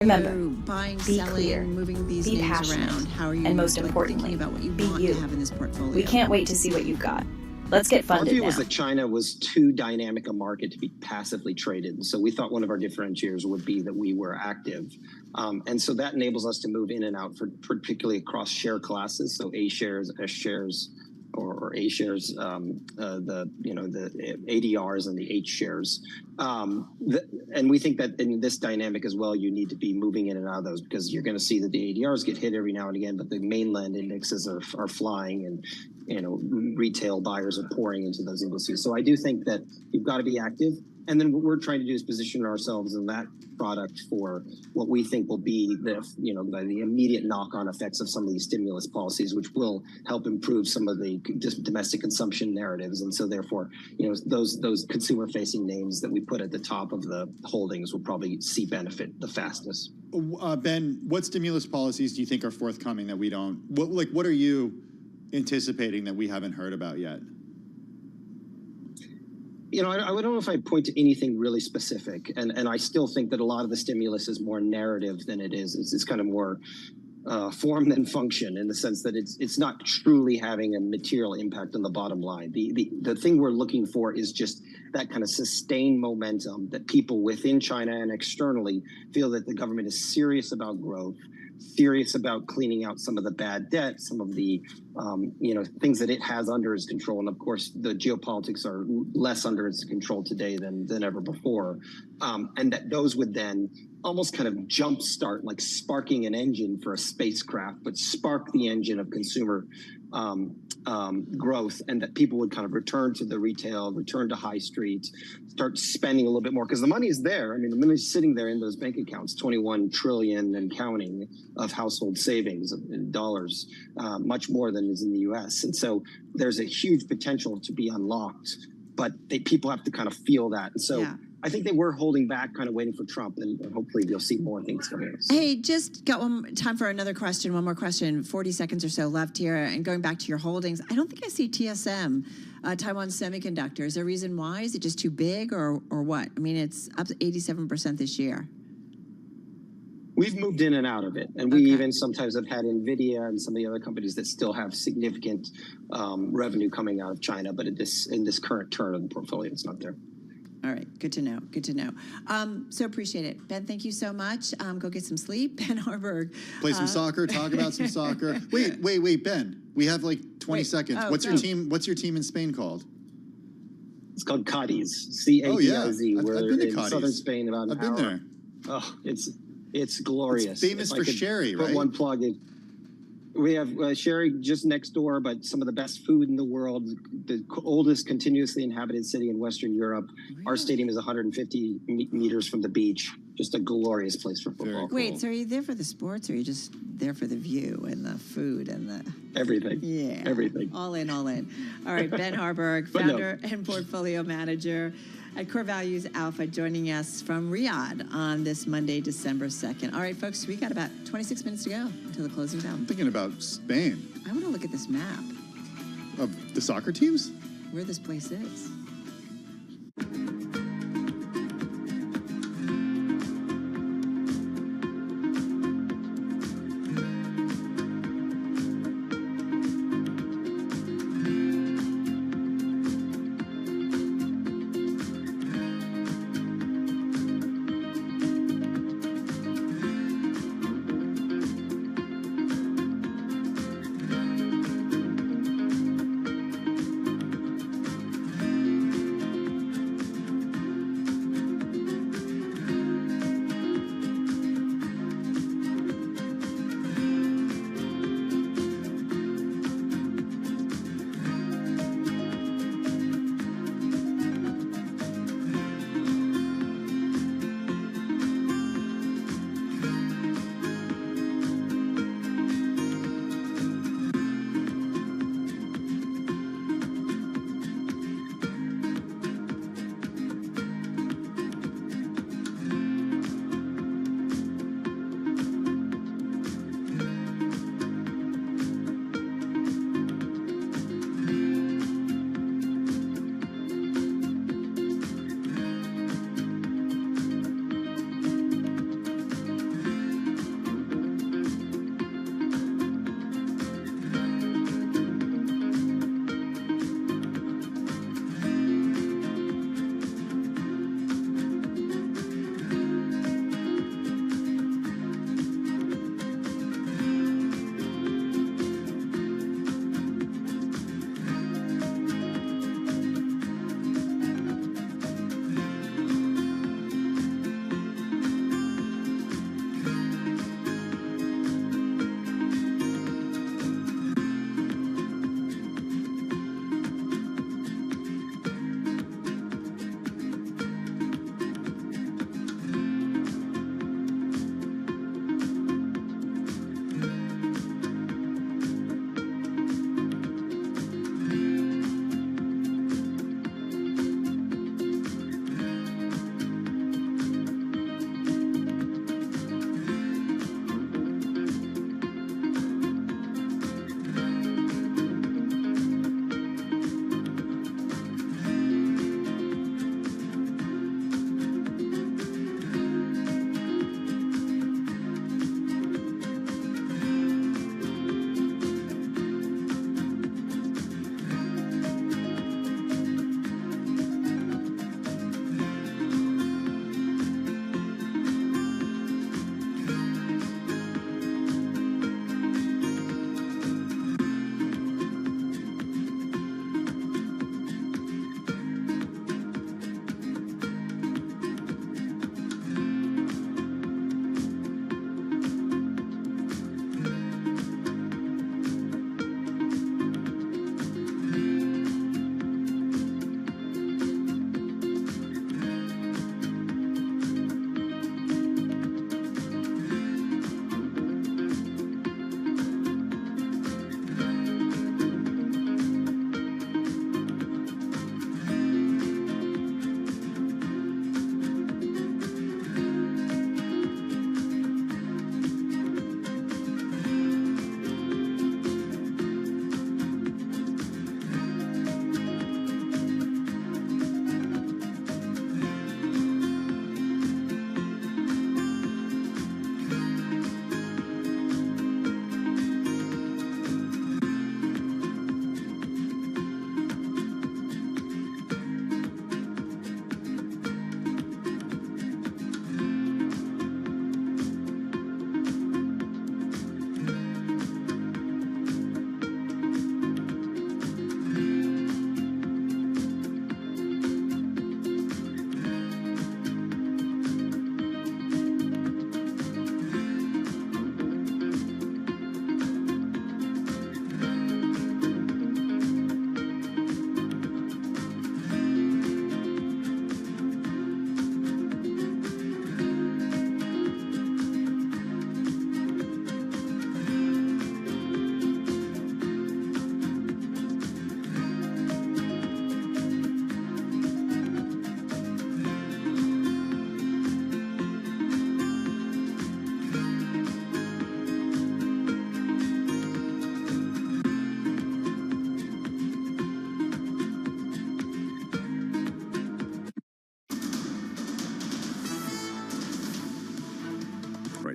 Remember, buying, be selling, clear, moving these be names passionate, around? How are you, and most like, importantly, thinking about what you be want you. to have in this portfolio? We can't wait to see what you've got. Let's get funded Our view now. was that China was too dynamic a market to be passively traded. And so we thought one of our differentiators would be that we were active. And so that enables us to move in and out, particularly across share classes. So A shares, S shares, or A shares, the ADRs and the H shares. And we think that in this dynamic as well, you need to be moving in and out of those, because you're going to see that the ADRs get hit every now and again, but the mainland indexes are flying, and retail buyers are pouring into those indices. So I do think that you've got to be active. And then what we're trying to do is position ourselves in that product for what we think will be the immediate knock-on effects of some of these stimulus policies, which will help improve some of the domestic consumption narratives. And so therefore, those consumer-facing names that we put at the top of the holdings will probably see benefit the fastest. Ben, what stimulus policies do you think are forthcoming that we don't? What are you anticipating that we haven't heard about yet? I don't know if I point to anything really specific, and I still think that a lot of the stimulus is more narrative than it is. It's kind of more form than function, in the sense that it's not truly having a material impact on the bottom line. The thing we're looking for is just that kind of sustained momentum that people within China and externally feel that the government is serious about growth, serious about cleaning out some of the bad debt, some of the things that it has under its control. And of course, the geopolitics are less under its control today than ever before. And that those would then almost kind of jumpstart, like sparking an engine for a spacecraft, but spark the engine of consumer growth, and that people would kind of return to the retail, return to high street, start spending a little bit more, because the money is there. I mean, the money is sitting there in those bank accounts, 21 trillion and counting of household savings in dollars, much more than is in the US. And so there's a huge potential to be unlocked, but people have to kind of feel that. And so I think they were holding back, kind of waiting for Trump, and hopefully you'll see more things coming. Hey, just got time for another question, one more question, 40 seconds or so left here. And going back to your holdings, I don't think I see TSM, Taiwan Semiconductor. Is there a reason why? Is it just too big, or what? I mean, it's up to 87% this year. We've moved in and out of it, and we even sometimes have had NVIDIA and some of the other companies that still have significant revenue coming out of China, but in this current turn of the portfolio, it's not there. All right, good to know, good to know. So appreciate it. Ben, thank you so much. Go get some sleep. Ben Harburg. Play some soccer, talk about some soccer. Wait, Ben, we have like 20 seconds. What's your team in Spain called? It's called Cadiz, C-A-D-I-Z. Oh, yeah. We're I've been to in Cadiz. southern Spain, about an hour. I've been there. Oh, it's glorious. It's famous for sherry, right? Put one plug in. We have sherry just next door, but some of the best food in the world, the oldest continuously inhabited city in Western Europe. Really? Our stadium is 150 meters from the beach. Just a glorious place for football. Cool. Wait, so are you there for the sports, or are you just there for the view and the food and the... Everything. Yeah. Everything. All in, all in. All right, Ben Harburg, founder and portfolio manager at Core Values Alpha, joining us from Riyadh on this Monday, December 2nd. All right, folks, we got about 26 minutes to go until the closing bell. I'm thinking about Spain. I want to look at this map. Of the soccer teams? Where this place is.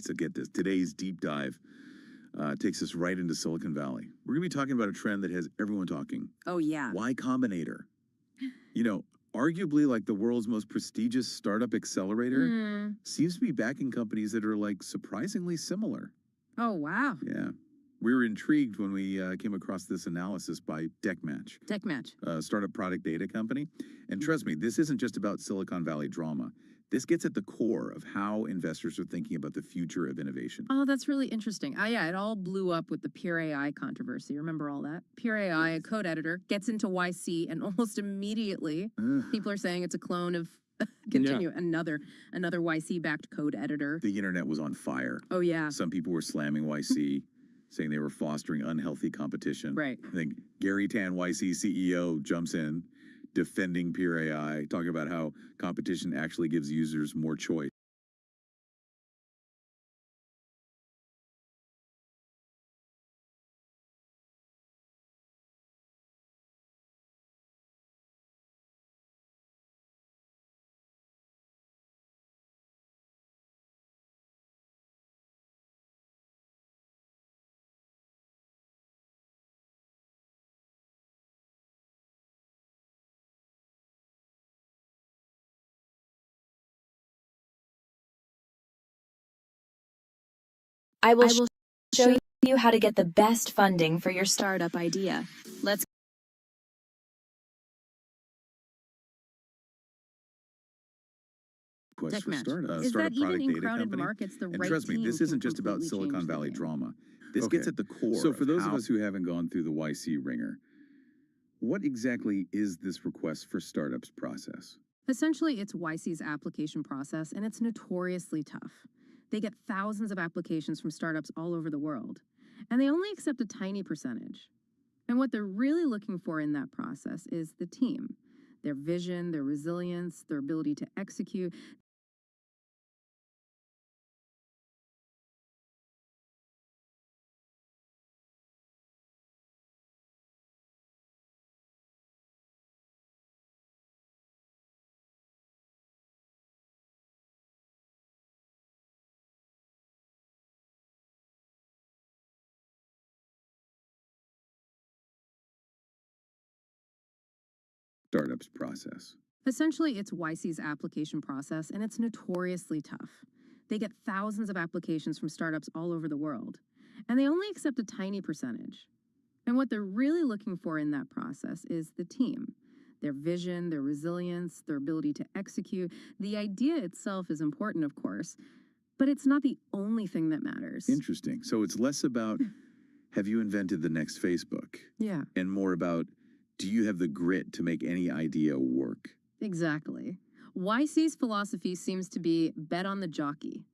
So get this. Today's deep dive takes us right into Silicon Valley. We're going to be talking about a trend that has everyone talking. Oh, yeah. Y Combinator. You know, arguably like the world's most prestigious startup accelerator seems to be backing companies that are like surprisingly similar. Oh, wow. Yeah. We were intrigued when we came across this analysis by Deckmatch, a startup product data company. And trust me, this isn't just about Silicon Valley drama. This gets at the core of how investors are thinking about the future of innovation. Oh, that's really interesting. Yeah, it all blew up with the Pure AI controversy. Remember all that? Pure AI, a code editor, gets into YC, and almost immediately, people are saying it's a clone of another YC-backed code editor. The internet was on fire. Oh, yeah. Some people were slamming YC, saying they were fostering unhealthy competition. Right. I think Gary Tan, YC CEO, jumps in, defending Pure AI, talking about how competition actually gives users more choice. I will show you how to get the best funding for your startup idea. Let's Quest for Deckmatch. startup, Is startup that even product in data crowded company. markets the And right trust me, team this can isn't just about completely change Silicon the Valley game? drama. This gets at the core. So for those of how- us who haven't gone through the YC ringer, what exactly is this request for startups process? Essentially, it's YC's application process, and it's notoriously tough. They get thousands of applications from startups all over the world, and they only accept a tiny percentage. And what they're really looking for in that process is the team, their vision, their resilience, their ability to execute. Startups process. Essentially, it's YC's application process, and it's notoriously tough. They get thousands of applications from startups all over the world, and they only accept a tiny percentage. And what they're really looking for in that process is the team, their vision, their resilience, their ability to execute. The idea itself is important, of course, but it's not the only thing that matters. Interesting. So it's less about have you invented the next Facebook? Yeah, And more about do you have the grit to make any idea work? exactly. YC's philosophy seems to be bet on the jockey,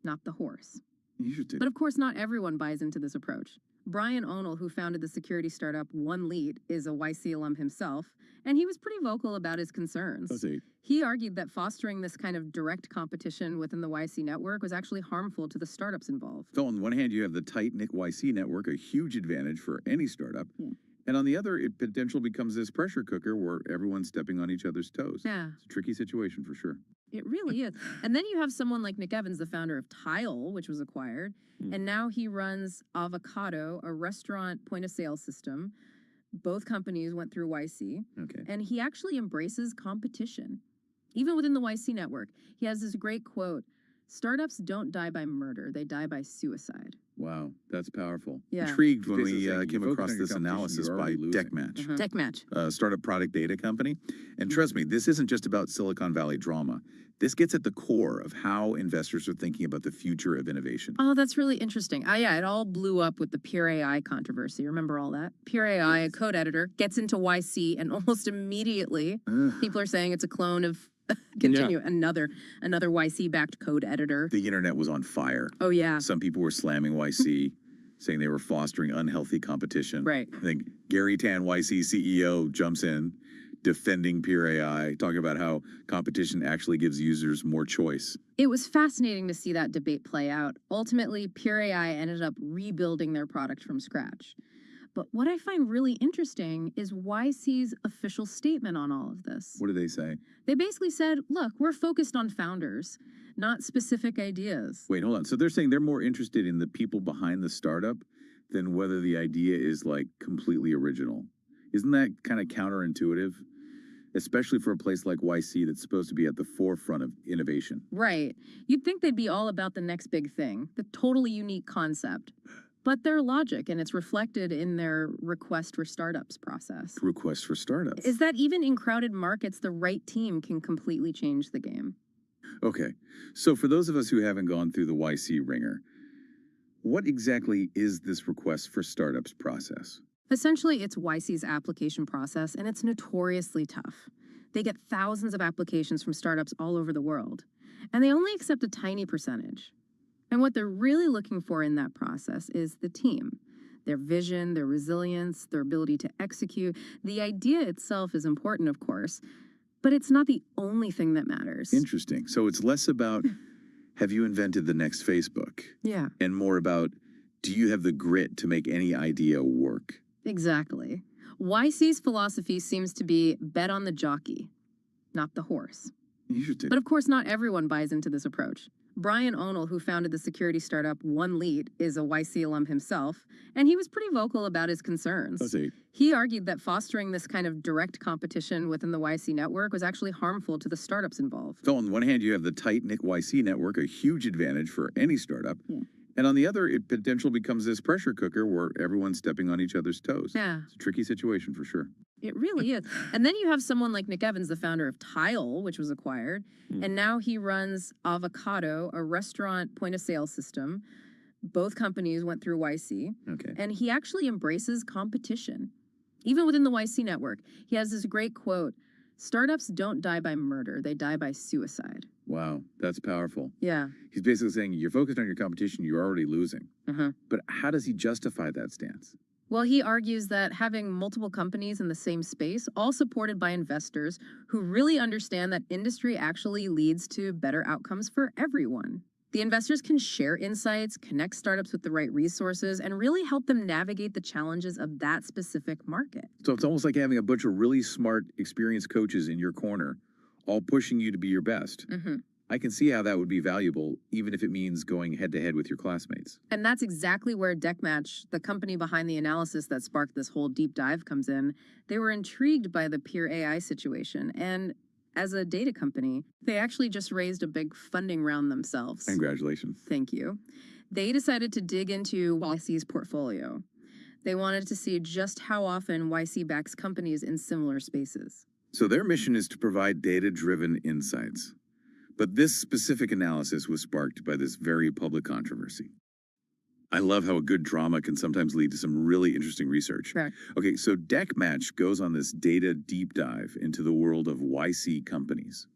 not the horse. Interesting. But of course, not everyone buys into this approach. Brian Onell, who founded the security startup OneLead, is a YC alum himself, and he was pretty vocal about his concerns. Let's see. He argued that fostering this kind of direct competition within the YC network was actually harmful to the startups involved. So on one hand, you have the tight-knit YC network, a huge advantage for any startup. Yeah. And on the other, it potentially becomes this pressure cooker where everyone's stepping on each other's toes. Yeah, It's a tricky situation for sure. it really is. And then you have someone like Nick Evans, the founder of Tile, which was acquired, and now he runs Avocado, a restaurant point-of-sale system. Both companies went through YC, Okay. and he actually embraces competition, even within the YC network. He has this great quote: "Startups don't die by murder; they die by suicide." Wow, that's powerful. Yeah. Intrigued when Okay, so we it's like you came focus across on your this competition, analysis you're by already losing. Deckmatch, Deckmatch. a startup product data company. And trust me, this isn't just about Silicon Valley drama. This gets at the core of how investors are thinking about the future of innovation. Oh, that's really interesting. Yeah, it all blew up with the Pure AI controversy. Remember all that? Pure AI, a code editor, gets into YC, and almost immediately, people are saying it's a clone of another YC-backed code editor. The internet was on fire. Oh, yeah. Some people were slamming YC, saying they were fostering unhealthy competition. Right. I think Gary Tan, YC CEO, jumps in, defending Pure AI, talking about how competition actually gives users more choice. It was fascinating to see that debate play out. Ultimately, Pure AI ended up rebuilding their product from scratch. But what I find really interesting is YC's official statement on all of this. What do they say? They basically said, look, we're focused on founders, not specific ideas. Wait, hold on. So they're saying they're more interested in the people behind the startup than whether the idea is like completely original. Isn't that kind of counterintuitive? Especially for a place like YC that's supposed to be at the forefront of innovation. Right. You'd think they'd be all about the next big thing, the totally unique concept. But their logic, and it's reflected in their request for startups process. Request for startups. Is that even in crowded markets, the right team can completely change the game. Okay, so for those of us who haven't gone through the YC ringer, what exactly is this request for startups process? Essentially, it's YC's application process, and it's notoriously tough. They get thousands of applications from startups all over the world, and they only accept a tiny percentage. And what they're really looking for in that process is the team, their vision, their resilience, their ability to execute. The idea itself is important, of course, but it's not the only thing that matters. Interesting. So it's less about, have you invented the next Facebook? Yeah. And more about, do you have the grit to make any idea work? Exactly. YC's philosophy seems to be bet on the jockey, not the horse. Interesting. But of course, not everyone buys into this approach. Brian Onell, who founded the security startup OneLead, is a YC alum himself, and he was pretty vocal about his concerns. Let's see. He argued that fostering this kind of direct competition within the YC network was actually harmful to the startups involved. So on one hand, you have the tight-knit YC network, a huge advantage for any startup. Yeah. And on the other, it potentially becomes this pressure cooker where everyone's stepping on each other's toes. Yeah. It's a tricky situation for sure. It really is. And then you have someone like Nick Evans, the founder of Tile, which was acquired, and now he runs Avocado, a restaurant point-of-sale system. Both companies went through YC. Okay. And he actually embraces competition, even within the YC network. He has this great quote, "Startups don't die by murder, they die by suicide." Wow, that's powerful. Yeah. He's basically saying, you're focused on your competition, you're already losing. Uh-huh. But how does he justify that stance? Well, he argues that having multiple companies in the same space, all supported by investors who really understand that industry actually leads to better outcomes for everyone. The investors can share insights, connect startups with the right resources, and really help them navigate the challenges of that specific market. So it's almost like having a bunch of really smart, experienced coaches in your corner, all pushing you to be your best. Mm-hmm. I can see how that would be valuable, even if it means going head-to-head with your classmates. And that's exactly where DeckMatch, the company behind the analysis that sparked this whole deep dive, comes in. They were intrigued by the peer AI situation, and as a data company, they actually just raised a big funding round themselves. Congratulations. Thank you. They decided to dig into YC's portfolio. They wanted to see just how often YC backs companies in similar spaces. So their mission is to provide data-driven insights. But this specific analysis was sparked by this very public controversy. I love how a good drama can sometimes lead to some really interesting research. Correct. Okay, so DeckMatch goes on this data deep dive into the world of YC companies.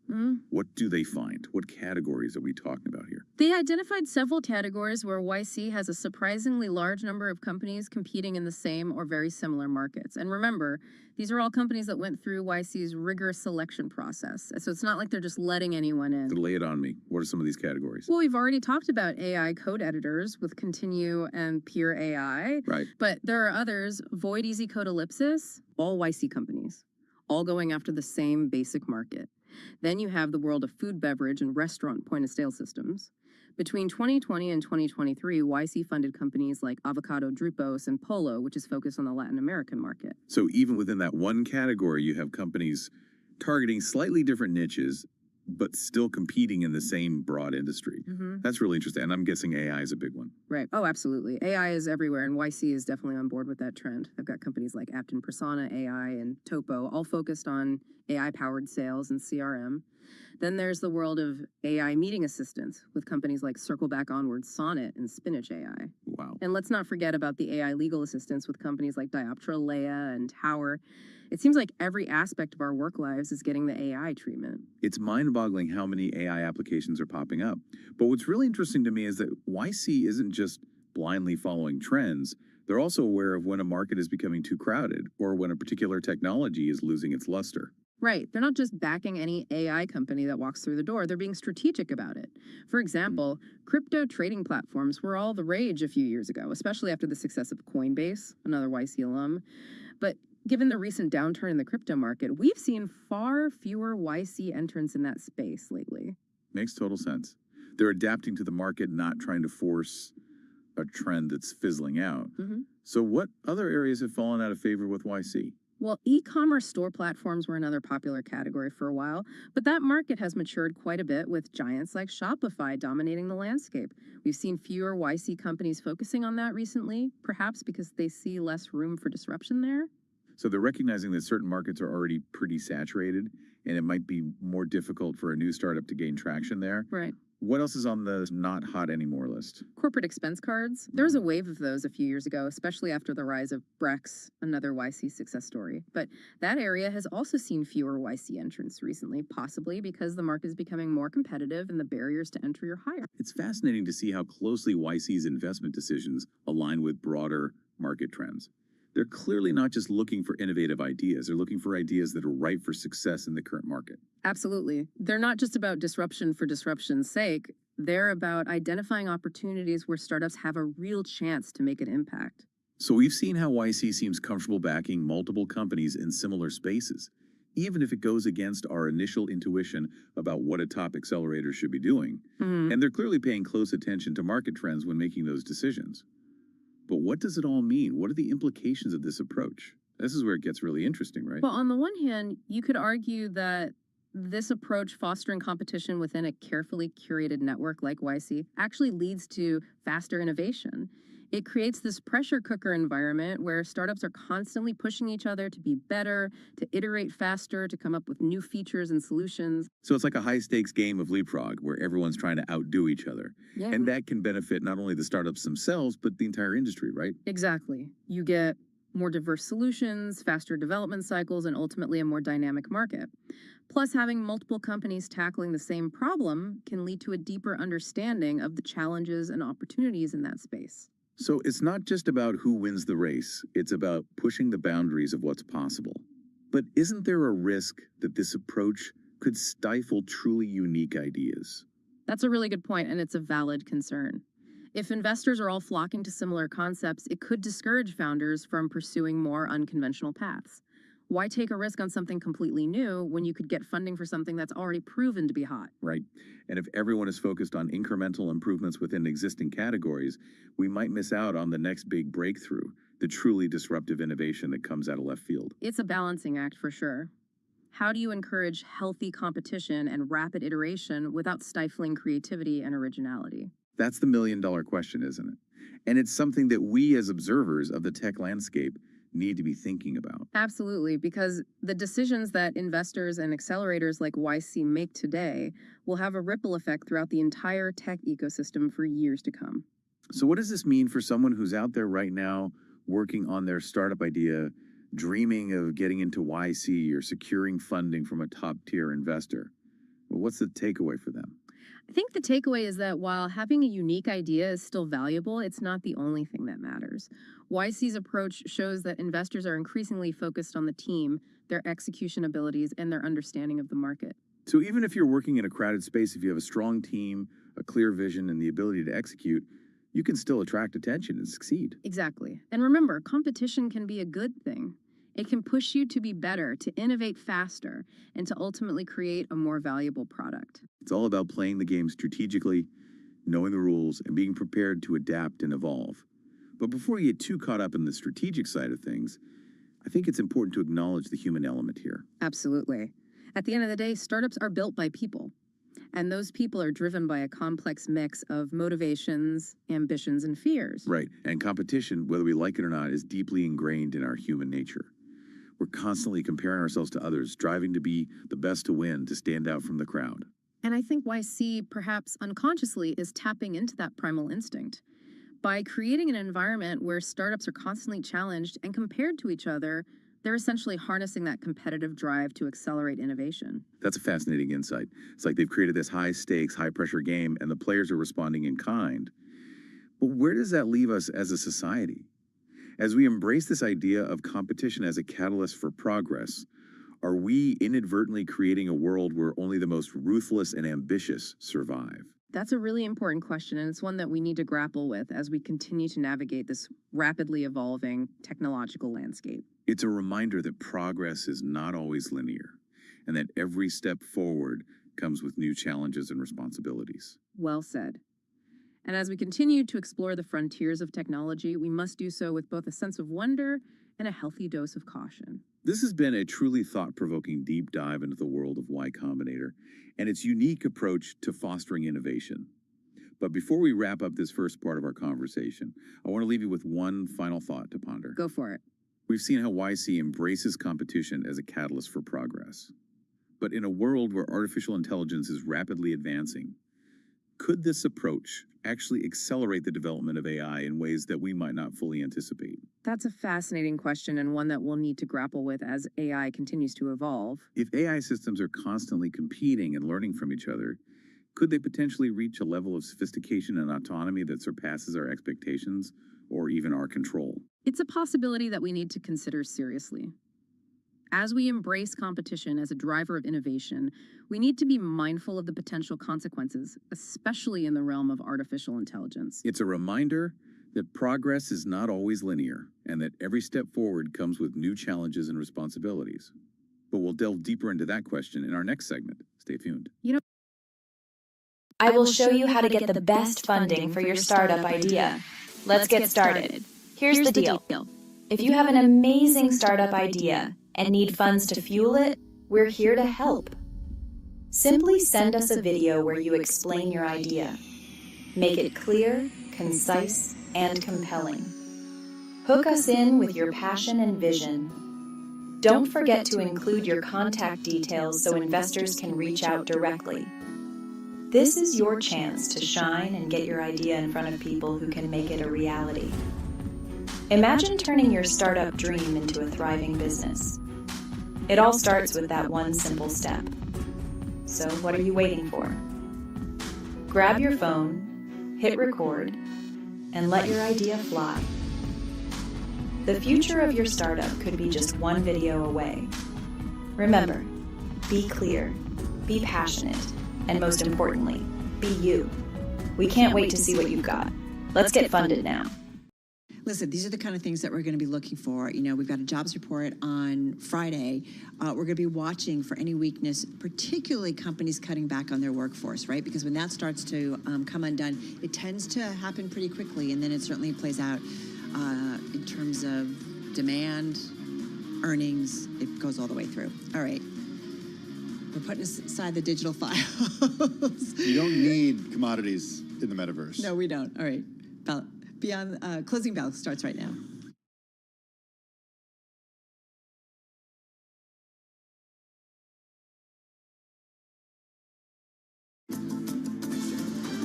What do they find? What categories are we talking about here? They identified several categories where YC has a surprisingly large number of companies competing in the same or very similar markets. And remember, these are all companies that went through YC's rigorous selection process. So it's not like they're just letting anyone in. So lay it on me. What are some of these categories? Well, we've already talked about AI code editors with Continue and Pure AI. Right. But there are others, Void Easy Code Ellipsis, all YC companies, all going after the same basic market. Then you have the world of food, beverage, and restaurant point-of-sale systems. Between 2020 and 2023, YC funded companies like Avocado Drupos and Polo, which is focused on the Latin American market. So even within that one category, you have companies targeting slightly different niches, but still competing in the same broad industry. That's really interesting. And I'm guessing AI is a big one. Right. Oh, absolutely. AI is everywhere, and YC is definitely on board with that trend. I've got companies like Apton Persona AI and Topo, all focused on AI-powered sales and CRM. Then there's the world of AI meeting assistants with companies like Circleback Onward, Sonnet, and Spinach AI. Wow. And let's not forget about the AI legal assistants with companies like Dioptra, Leia, and Tower. It seems like every aspect of our work lives is getting the AI treatment. It's mind-boggling how many AI applications are popping up. But what's really interesting to me is that YC isn't just blindly following trends. They're also aware of when a market is becoming too crowded or when a particular technology is losing its luster. Right. They're not just backing any AI company that walks through the door, they're being strategic about it. For example, crypto trading platforms were all the rage a few years ago, especially after the success of Coinbase, another YC alum. But given the recent downturn in the crypto market, we've seen far fewer YC entrants in that space lately. Makes total sense. They're adapting to the market, not trying to force a trend that's fizzling out. So what other areas have fallen out of favor with YC? Well, e-commerce store platforms were another popular category for a while, but that market has matured quite a bit with giants like Shopify dominating the landscape. We've seen fewer YC companies focusing on that recently, perhaps because they see less room for disruption there. So they're recognizing that certain markets are already pretty saturated, and it might be more difficult for a new startup to gain traction there. Right. What else is on the not hot anymore list? Corporate expense cards. There was a wave of those a few years ago, especially after the rise of Brex, another YC success story. But that area has also seen fewer YC entrants recently, possibly because the market is becoming more competitive and the barriers to entry are higher. It's fascinating to see how closely YC's investment decisions align with broader market trends. They're clearly not just looking for innovative ideas. They're looking for ideas that are ripe for success in the current market. Absolutely. They're not just about disruption for disruption's sake. They're about identifying opportunities where startups have a real chance to make an impact. So we've seen how YC seems comfortable backing multiple companies in similar spaces, even if it goes against our initial intuition about what a top accelerator should be doing. And they're clearly paying close attention to market trends when making those decisions. But what does it all mean? What are the implications of this approach? This is where it gets really interesting, right? Well, on the one hand, you could argue that this approach, fostering competition within a carefully curated network like YC, actually leads to faster innovation. It creates this pressure cooker environment where startups are constantly pushing each other to be better, to iterate faster, to come up with new features and solutions. So it's like a high-stakes game of leapfrog where everyone's trying to outdo each other. Yeah. And that can benefit not only the startups themselves, but the entire industry, right? Exactly. You get more diverse solutions, faster development cycles, and ultimately a more dynamic market. Plus, having multiple companies tackling the same problem can lead to a deeper understanding of the challenges and opportunities in that space. So it's not just about who wins the race, it's about pushing the boundaries of what's possible. But isn't there a risk that this approach could stifle truly unique ideas? That's a really good point, and it's a valid concern. If investors are all flocking to similar concepts, it could discourage founders from pursuing more unconventional paths. Why take a risk on something completely new when you could get funding for something that's already proven to be hot? Right. And if everyone is focused on incremental improvements within existing categories, we might miss out on the next big breakthrough, the truly disruptive innovation that comes out of left field. It's a balancing act for sure. How do you encourage healthy competition and rapid iteration without stifling creativity and originality? That's the million-dollar question, isn't it? And it's something that we as observers of the tech landscape need to be thinking about. Absolutely, because the decisions that investors and accelerators like YC make today will have a ripple effect throughout the entire tech ecosystem for years to come. So what does this mean for someone who's out there right now working on their startup idea, dreaming of getting into YC or securing funding from a top-tier investor? Well, what's the takeaway for them? I think the takeaway is that while having a unique idea is still valuable, it's not the only thing that matters. YC's approach shows that investors are increasingly focused on the team, their execution abilities, and their understanding of the market. So even if you're working in a crowded space, if you have a strong team, a clear vision, and the ability to execute, you can still attract attention and succeed. Exactly. And remember, competition can be a good thing. It can push you to be better, to innovate faster, and to ultimately create a more valuable product. It's all about playing the game strategically, knowing the rules, and being prepared to adapt and evolve. But before you get too caught up in the strategic side of things, I think it's important to acknowledge the human element here. Absolutely. At the end of the day, startups are built by people. And those people are driven by a complex mix of motivations, ambitions, and fears. Right. And competition, whether we like it or not, is deeply ingrained in our human nature. We're constantly comparing ourselves to others, striving to be the best to win, to stand out from the crowd. And I think YC, perhaps unconsciously, is tapping into that primal instinct. By creating an environment where startups are constantly challenged and compared to each other, they're essentially harnessing that competitive drive to accelerate innovation. That's a fascinating insight. It's like they've created this high-stakes, high-pressure game, and the players are responding in kind. But where does that leave us as a society? As we embrace this idea of competition as a catalyst for progress, Are we inadvertently creating a world where only the most ruthless and ambitious survive? That's a really important question, and it's one that we need to grapple with as we continue to navigate this rapidly evolving technological landscape. It's a reminder that progress is not always linear, and that every step forward comes with new challenges and responsibilities. Well said. And as we continue to explore the frontiers of technology, we must do so with both a sense of wonder and a healthy dose of caution. This has been a truly thought-provoking deep dive into the world of Y Combinator and its unique approach to fostering innovation. But before we wrap up this first part of our conversation, I want to leave you with one final thought to ponder. Go for it. We've seen how YC embraces competition as a catalyst for progress. But in a world where artificial intelligence is rapidly advancing, could this approach actually accelerate the development of AI in ways that we might not fully anticipate? That's a fascinating question, and one that we'll need to grapple with as AI continues to evolve. If AI systems are constantly competing and learning from each other, could they potentially reach a level of sophistication and autonomy that surpasses our expectations or even our control? It's a possibility that we need to consider seriously. As we embrace competition as a driver of innovation, we need to be mindful of the potential consequences, especially in the realm of artificial intelligence. It's a reminder that progress is not always linear and that every step forward comes with new challenges and responsibilities. But we'll delve deeper into that question in our next segment. Stay tuned. I will show you how to get the best funding for your startup idea. Let's get started. Here's the deal. If you have an amazing startup idea and need funds to fuel it, we're here to help. Simply send us a video where you explain your idea. Make it clear, concise, and compelling. Hook us in with your passion and vision. Don't forget to include your contact details so investors can reach out directly. This is your chance to shine and get your idea in front of people who can make it a reality. Imagine turning your startup dream into a thriving business. It all starts with that one simple step. So what are you waiting for? Grab your phone, hit record, and let your idea fly. The future of your startup could be just one video away. Remember, be clear, be passionate, and most importantly, be you. We can't wait to see what you've got. Let's get funded now. Listen, these are the kind of things that we're going to be looking for. You know, we've got a jobs report on Friday. We're going to be watching for any weakness, particularly companies cutting back on their workforce, right? Because when that starts to come undone, it tends to happen pretty quickly, and then it certainly plays out in terms of demand, earnings. It goes all the way through. All right. We're putting aside the digital files. You don't need commodities in the metaverse. No, we don't. All right. Beyond closing bell starts right now.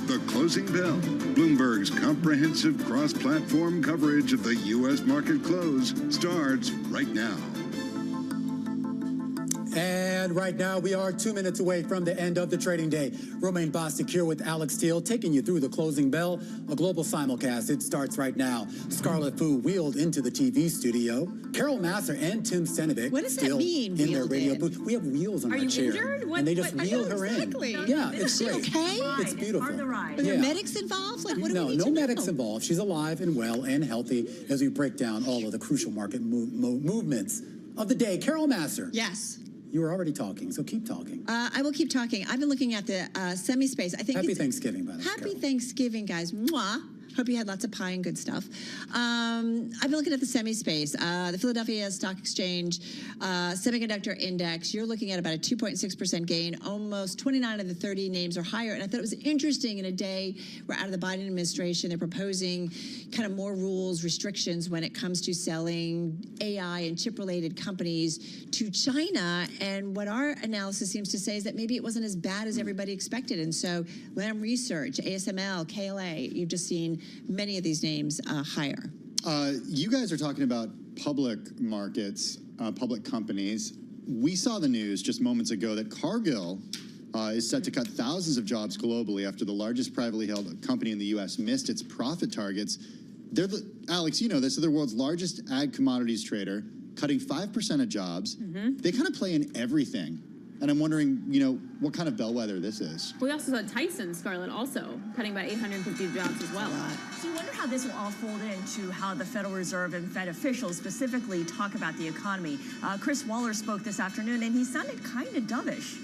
The Closing Bell, Bloomberg's comprehensive cross-platform coverage of the U.S. market close, starts right now. And right now, we are 2 minutes away from the end of the trading day. Romaine Bostic here with Alex Steele, taking you through the closing bell, a global simulcast. It starts right now. Scarlet Fu wheeled into the TV studio. Carol Masser and Tim Stenovic What does that still mean, in their wheeled radio in? booth. We have wheels on Are our you chair. injured? And they just I wheel know her exactly. in. Yeah, it's Is she great. okay? It's beautiful. Are there medics involved? Like, what do we need to medics know? involved. She's alive and well and healthy as we break down all of the crucial market movements of the day. Carol Masser. Yes. You were already talking, so keep talking. I will keep talking. I've been looking at the semi-space. I think Happy Thanksgiving, by the way. Happy Carol. Thanksgiving, guys. Mwah. Hope you had lots of pie and good stuff. I've been looking at the semi-space. The Philadelphia Stock Exchange Semiconductor Index, you're looking at about a 2.6% gain. Almost 29 of the 30 names are higher. And I thought it was interesting in a day where out of the Biden administration, they're proposing kind of more rules, restrictions when it comes to selling AI and chip-related companies to China. And what our analysis seems to say is that maybe it wasn't as bad as everybody expected. And so Lam Research, ASML, KLA, you've just seen many of these names higher. You guys are talking about public markets, public companies. We saw the news just moments ago that Cargill is set to cut thousands of jobs globally after the largest privately held company in the U.S. missed its profit targets. Alex, you know this, they're the world's largest ag commodities trader, cutting 5% of jobs. Mm-hmm. They kind of play in everything. And I'm wondering, you know, what kind of bellwether this is. We also saw Tyson, Scarlett, also cutting about 850 jobs as well. So you wonder how this will all fold into how the Federal Reserve and Fed officials specifically talk about the economy. Chris Waller spoke this afternoon, and he sounded kind of dovish.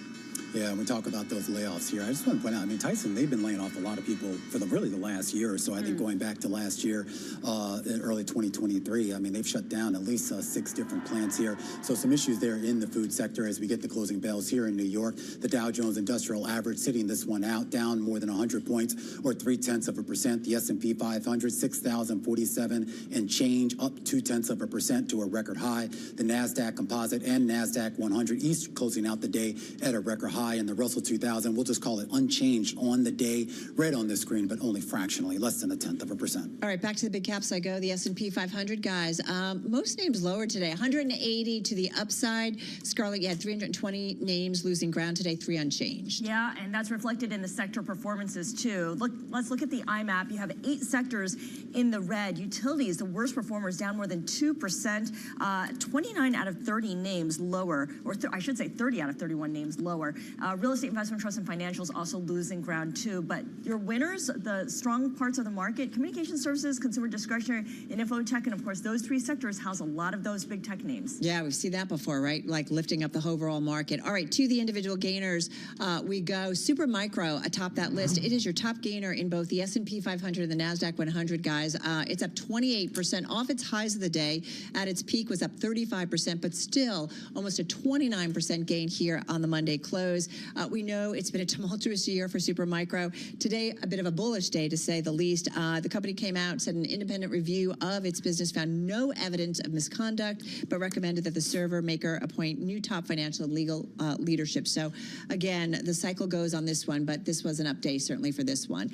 Yeah, we talk about those layoffs here. I just want to point out, I mean, Tyson, they've been laying off a lot of people for really the last year or so. I think going back to last year, in early 2023, I mean, they've shut down at least 6 different plants here. So some issues there in the food sector as we get the closing bells here in New York. The Dow Jones Industrial Average sitting this one out, down more than 100 points or 0.3%. The S&P 500, 6,047 and change, up 0.2% to a record high. The NASDAQ Composite and NASDAQ 100 each closing out the day at a record high. And the Russell 2000, we'll just call it unchanged on the day, red on the screen, but only fractionally, less than 0.1%. All right, back to the big caps I go. The S&P 500, guys. Most names lower today, 180 to the upside. Scarlett, you had 320 names losing ground today, 3 unchanged. Yeah, and that's reflected in the sector performances, too. Let's look at the IMAP. You have 8 sectors in the red. Utilities, the worst performers, down more than 2%. 29 out of 30 names lower, or I should say 30 out of 31 names lower. Real estate investment trusts and financials also losing ground too. But your winners, the strong parts of the market, communication services, consumer discretionary, and info tech, and of course those 3 sectors house a lot of those big tech names. Yeah, we've seen that before, right? Like lifting up the overall market. All right, to the individual gainers we go. Supermicro atop that list. It is your top gainer in both the S&P 500 and the NASDAQ 100, guys. It's up 28% off its highs of the day. At its peak was up 35%, but still almost a 29% gain here on the Monday close. We know it's been a tumultuous year for Supermicro. Today, a bit of a bullish day, to say the least. The company came out, said an independent review of its business found no evidence of misconduct, but recommended that the server maker appoint new top financial and legal leadership. So, again, the cycle goes on this one, but this was an update certainly for this one.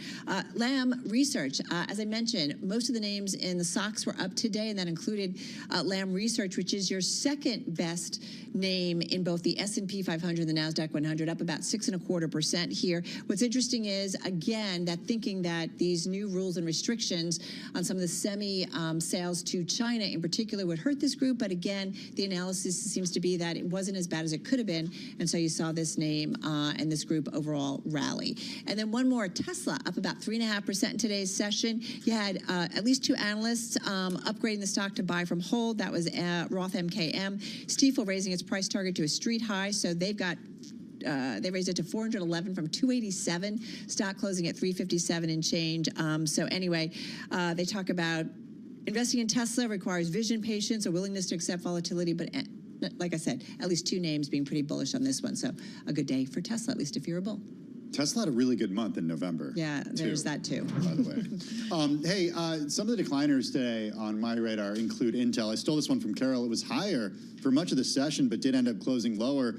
Lam Research, as I mentioned, most of the names in the stocks were up today, and that included Lam Research, which is your second best name in both the S&P 500 and the NASDAQ 100, up about 6.25% here. What's interesting is, again, that thinking that these new rules and restrictions on some of the semi sales to China in particular would hurt this group. But again, the analysis seems to be that it wasn't as bad as it could have been. And so you saw this name and this group overall rally. And then one more, Tesla, up about 3.5% in today's session. You had at least 2 analysts upgrading the stock to buy from hold. That was Roth MKM. Stifel raising its price target to a street high. So they've got they raised it to 411 from 287. Stock closing at 357 and change. So anyway, they talk about investing in Tesla requires vision, patience, a willingness to accept volatility. But like I said, at least 2 names being pretty bullish on this one. So a good day for Tesla, at least if you're a bull. Tesla had a really good month in November. Yeah, there's that too. By the way. Hey, some of the decliners today on my radar include Intel. I stole this one from Carol. It was higher for much of the session, but did end up closing lower.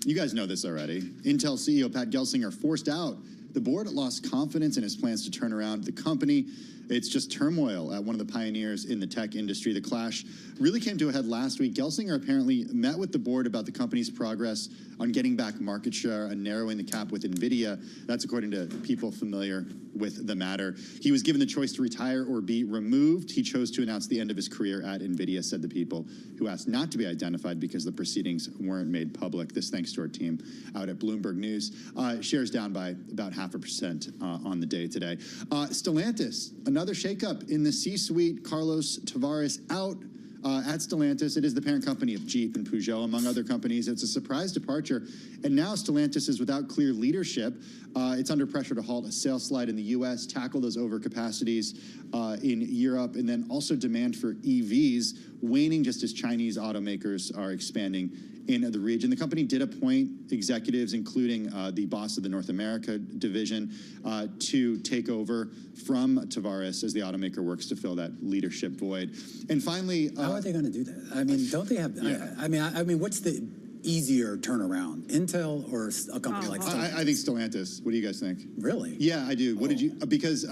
You guys know this already. Intel CEO Pat Gelsinger forced out. The board lost confidence in his plans to turn around the company. It's just turmoil at one of the pioneers in the tech industry. The clash really came to a head last week. Gelsinger apparently met with the board about the company's progress on getting back market share and narrowing the gap with NVIDIA. That's according to people familiar with the matter. He was given the choice to retire or be removed. He chose to announce the end of his career at NVIDIA, said the people who asked not to be identified because the proceedings weren't made public. This thanks to our team out at Bloomberg News. Shares down by about 0.5% on the day today. Stellantis, another shakeup in the C-suite. Carlos Tavares out at Stellantis. It is the parent company of Jeep and Peugeot, among other companies. It's a surprise departure. And now Stellantis is without clear leadership. It's under pressure to halt a sales slide in the U.S., tackle those overcapacities in Europe, and then also demand for EVs waning just as Chinese automakers are expanding in the region. The company did appoint executives, including the boss of the North America division, to take over from Tavares as the automaker works to fill that leadership void. And finally, how are they going to do that? I mean, don't they have? Yeah. I mean, what's the easier turnaround, Intel or a company like Stellantis? I think Stellantis. What do you guys think? Really? Yeah, I do. What did you? Because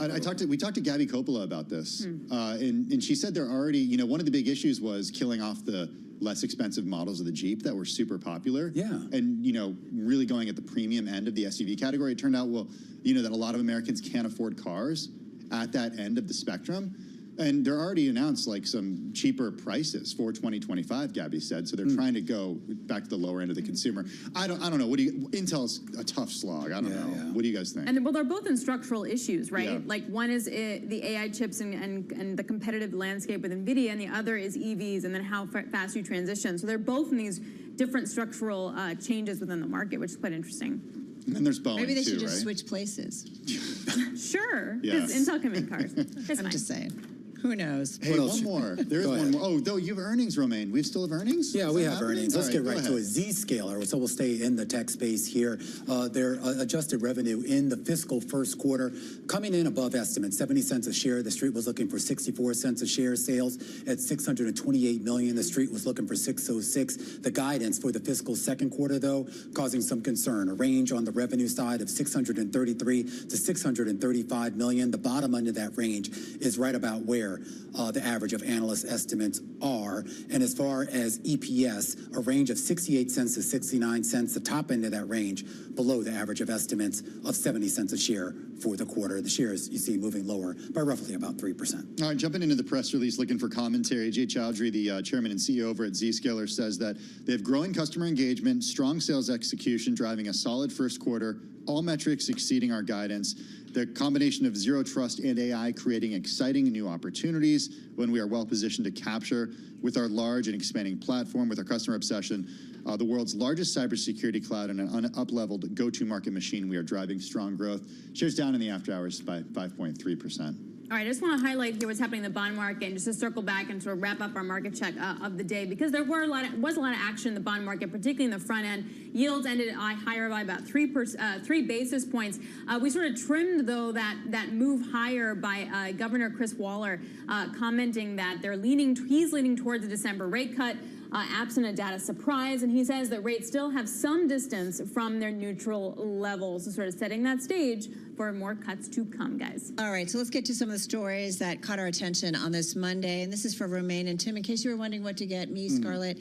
we talked to Gabby Coppola about this, and she said they're already. You know, one of the big issues was killing off the less expensive models of the Jeep that were super popular. Yeah. And, you know, really going at the premium end of the SUV category. It turned out, well, you know, that a lot of Americans can't afford cars at that end of the spectrum. And they're already announced like some cheaper prices for 2025, Gabby said. So they're trying to go back to the lower end of the consumer. I don't know. Intel's a tough slog. I don't know. Yeah. What do you guys think? And well, they're both in structural issues, right? Yeah. Like one is the AI chips and the competitive landscape with NVIDIA, and the other is EVs and then how fast you transition. So they're both in these different structural changes within the market, which is quite interesting. And then there's Boeing, Maybe they should too, just right? switch places. Sure, Yes. because Intel can make cars. I'm just saying. Who knows? Hey, one more. There's one more. Oh, though you have earnings, Romain. We still have earnings? Yeah, we have earnings. Let's All get go right to ahead. it. Zscaler, so we'll stay in the tech space here. Their adjusted revenue in the fiscal first quarter coming in above estimate, 70 cents a share. The street was looking for 64 cents a share. Sales at $628 million. The street was looking for 606. The guidance for the fiscal second quarter, though, causing some concern. A range on the revenue side of 633 to 635 million. The bottom end of that range is right about where the average of analyst estimates are. And as far as EPS, a range of 68 cents to 69 cents, the top end of that range below the average of estimates of 70 cents a share for the quarter. The shares, you see, moving lower by roughly about 3%. All right, jumping into the press release, looking for commentary. Jay Chowdhury, the chairman and CEO over at Zscaler, says that they have growing customer engagement, strong sales execution, driving a solid first quarter, all metrics exceeding our guidance. The combination of zero trust and AI creating exciting new opportunities when we are well positioned to capture with our large and expanding platform, with our customer obsession, the world's largest cybersecurity cloud and an up-leveled go-to-market machine. We are driving strong growth. Shares down in the after hours by 5.3%. All right, I just want to highlight here what's happening in the bond market, and just to circle back and sort of wrap up our market check of the day, because there was a lot of action in the bond market, particularly in the front end. Yields ended higher by about 3 basis points. We sort of trimmed, though, that move higher by Governor Chris Waller, commenting that he's leaning towards a December rate cut, absent a data surprise, and he says that rates still have some distance from their neutral levels, so sort of setting that stage for more cuts to come, guys. All right, so let's get to some of the stories that caught our attention on this Monday. And this is for Romain and Tim. In case you were wondering what to get, me, Scarlett,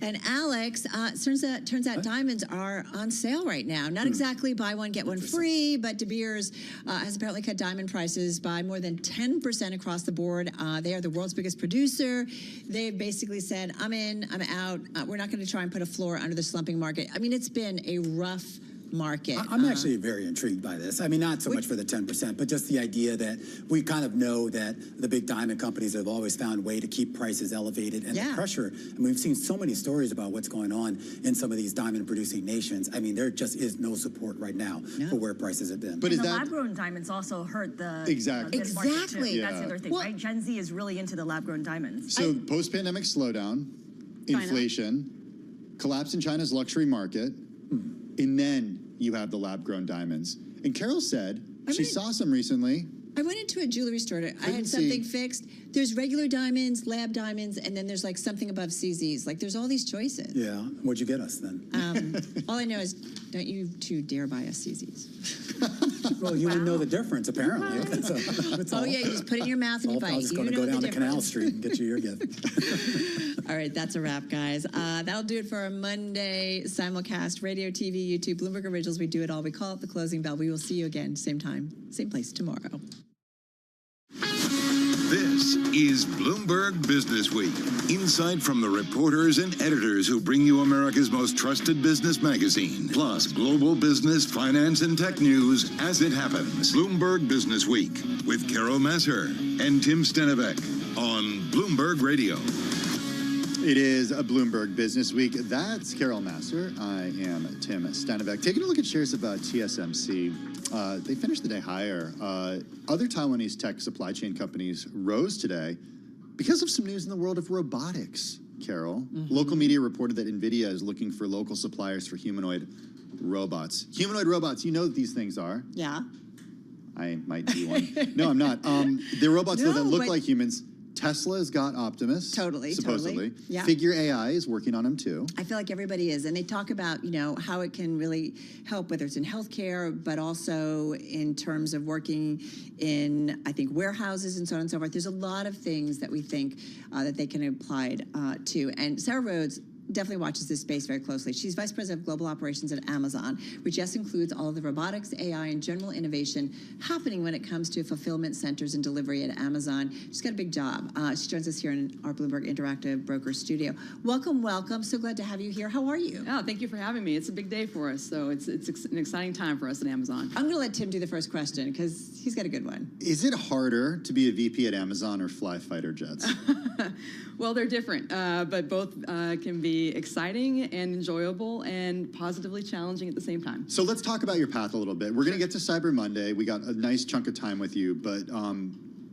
and Alex, turns out diamonds are on sale right now. Not exactly buy one, get one free, but De Beers has apparently cut diamond prices by more than 10% across the board. They are the world's biggest producer. They've basically said, I'm in, I'm out. We're not going to try and put a floor under the slumping market. I mean, it's been a rough market. I'm actually very intrigued by this. I mean, not so much for the 10%, but just the idea that we kind of know that the big diamond companies have always found a way to keep prices elevated, and the pressure. And we've seen so many stories about what's going on in some of these diamond producing nations. I mean, there just is no support right now for where prices have been. But the lab-grown diamonds also hurt the this market too. Yeah. That's the other thing, right? Gen Z is really into the lab-grown diamonds. So post-pandemic slowdown, inflation, collapse in China's luxury market, and then you have the lab-grown diamonds. And Carol said she saw some recently. I went into a jewelry store. I had something fixed. There's regular diamonds, lab diamonds, and then there's like something above CZs. Like there's all these choices. Yeah. What'd you get us then? All I know is don't you two dare buy us CZs. Well, you didn't know the difference, apparently. That's all. Yeah, you just put it in your mouth and you bite. I was going to go down to Canal Street and get you your gift. All right, that's a wrap, guys. That'll do it for our Monday simulcast, radio, TV, YouTube, Bloomberg Originals. We do it all. We call it the closing bell. We will see you again, same time, same place tomorrow. This is Bloomberg Business Week. Insight from the reporters and editors who bring you America's most trusted business magazine. Plus, global business, finance, and tech news as it happens. Bloomberg Business Week with Carol Masser and Tim Stenevec on Bloomberg Radio. It is a Bloomberg Business Week. That's Carol Masser. I am Tim Stenevec. Taking a look at shares of TSMC. They finished the day higher. Other Taiwanese tech supply chain companies rose today because of some news in the world of robotics, Carol. Local media reported that NVIDIA is looking for local suppliers for humanoid robots. Humanoid robots, you know what these things are. Yeah. I might be one. No, I'm not. They're robots that look like humans. Tesla's got Optimus. Supposedly. Yeah. Figure AI is working on them too. I feel like everybody is. And they talk about, how it can really help, whether it's in healthcare, but also in terms of working in, I think, warehouses and so on and so forth. There's a lot of things that we think that they can apply to. And Sarah Rhodes definitely watches this space very closely. She's Vice President of Global Operations at Amazon, which just includes all of the robotics, AI, and general innovation happening when it comes to fulfillment centers and delivery at Amazon. She's got a big job. She joins us here in our Bloomberg Interactive Broker studio. Welcome, welcome. So glad to have you here. How are you? Oh, thank you for having me. It's a big day for us, so it's an exciting time for us at Amazon. I'm going to let Tim do the first question because he's got a good one. Is it harder to be a VP at Amazon or fly fighter jets? Well, they're different, but both can be exciting and enjoyable and positively challenging at the same time. So let's talk about your path a little bit. We're going to get to Cyber Monday. We got a nice chunk of time with you, but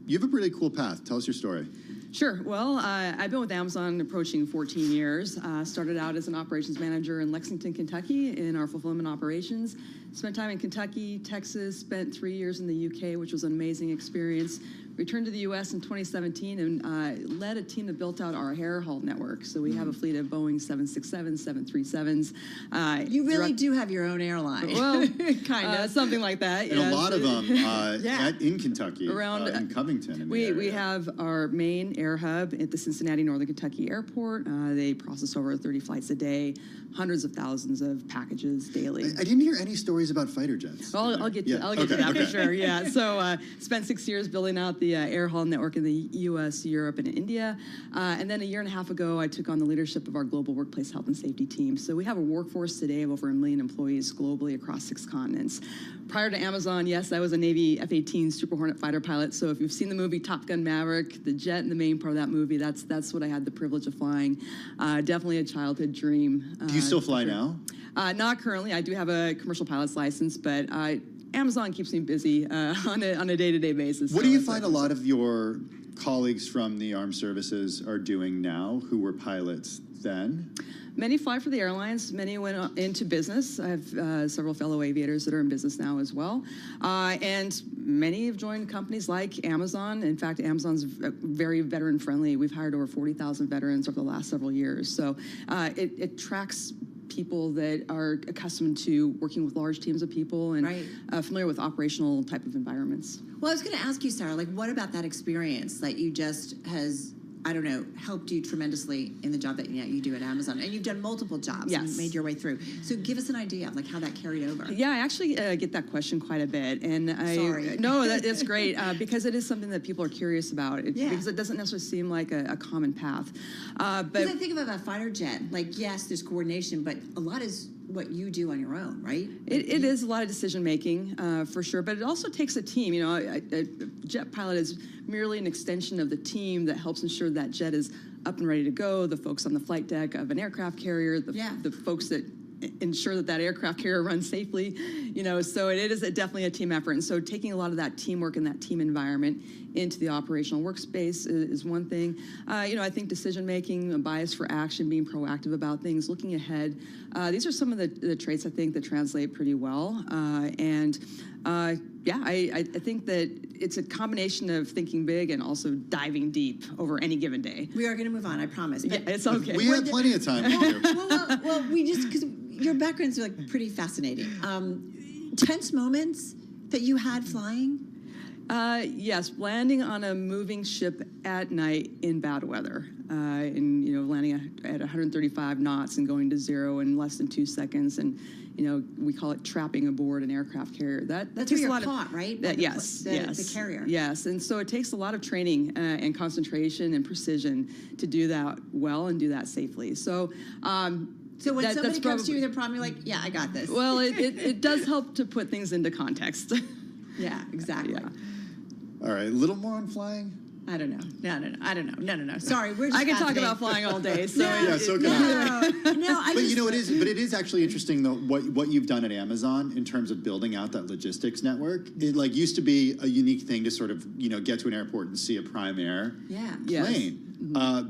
you have a really cool path. Tell us your story. Sure. Well, I've been with Amazon approaching 14 years. Started out as an operations manager in Lexington, Kentucky in our fulfillment operations. Spent time in Kentucky, Texas, spent 3 years in the UK, which was an amazing experience. Returned to the U.S. in 2017 and led a team that built out our air haul network. So we have a fleet of Boeing 767s, 737s. You really do have your own airline. Well, kind of. Something like that. And yes. a lot of them in Kentucky, around in Covington. We have our main air hub at the Cincinnati Northern Kentucky Airport. They process over 30 flights a day, hundreds of thousands of packages daily. I didn't hear any stories about fighter jets. Well, I'll get to that for sure. Yeah. So spent 6 years building out the air haul network in the U.S., Europe, and India. And then a year and a half ago, I took on the leadership of our global workplace health and safety team. So we have a workforce today of over 1 million employees globally across 6 continents. Prior to Amazon, yes, I was a Navy F-18 Super Hornet fighter pilot. So if you've seen the movie Top Gun Maverick, the jet in the main part of that movie, that's what I had the privilege of flying. Definitely a childhood dream. Do you still fly now? Not currently. I do have a commercial pilot's license, but Amazon keeps me busy on a day-to-day basis. What do you find a lot of your colleagues from the armed services are doing now who were pilots then? Many fly for the airlines. Many went into business. I have several fellow aviators that are in business now as well. And many have joined companies like Amazon. In fact, Amazon's very veteran-friendly. We've hired over 40,000 veterans over the last several years. So it tracks people that are accustomed to working with large teams of people and familiar with operational type of environments. Well, I was going to ask you, Sarah, like, what about that experience that you just has, I don't know, helped you tremendously in the job that you do at Amazon? And you've done multiple jobs and made your way through. So give us an idea of like how that carried over. Yeah, I actually get that question quite a bit. And Sorry. No, that's great because it is something that people are curious about. Because it doesn't necessarily seem like a common path. But I think about a fighter jet. Like, yes, there's coordination, but a lot is what you do on your own, right? It is a lot of decision making for sure, but it also takes a team. You know, a jet pilot is merely an extension of the team that helps ensure that jet is up and ready to go. The folks on the flight deck of an aircraft carrier, the folks that ensure that aircraft carrier runs safely. You know, so it is definitely a team effort. And so taking a lot of that teamwork and that team environment into the operational workspace is one thing. You know, I think decision making, a bias for action, being proactive about things, looking ahead. These are some of the traits I think that translate pretty well. Yeah, I think that it's a combination of thinking big and also diving deep over any given day. We are going to move on, I promise. Yeah, it's okay. We have plenty of time. well, we just, because your background's like pretty fascinating. Tense moments that you had flying? Yes, landing on a moving ship at night in bad weather, and you know, landing at 135 knots and going to zero in less than 2 seconds, and you know, we call it trapping aboard an aircraft carrier. That That's takes where a you're lot caught, of right? yes, The carrier. Yes, and so it takes a lot of training and concentration and precision to do that well and do that safely. So. So when somebody comes to you with a problem, you're like, yeah, I got this. Well, it does help to put things into context. Yeah, exactly. Yeah. All right, a little more on flying? I don't know. I don't know. No. Sorry, we're just I can talk fascinated. about flying all day. So so can I. But you know, it is actually interesting though what you've done at Amazon in terms of building out that logistics network. It like used to be a unique thing to sort of get to an airport and see a Prime Air plane. Yes.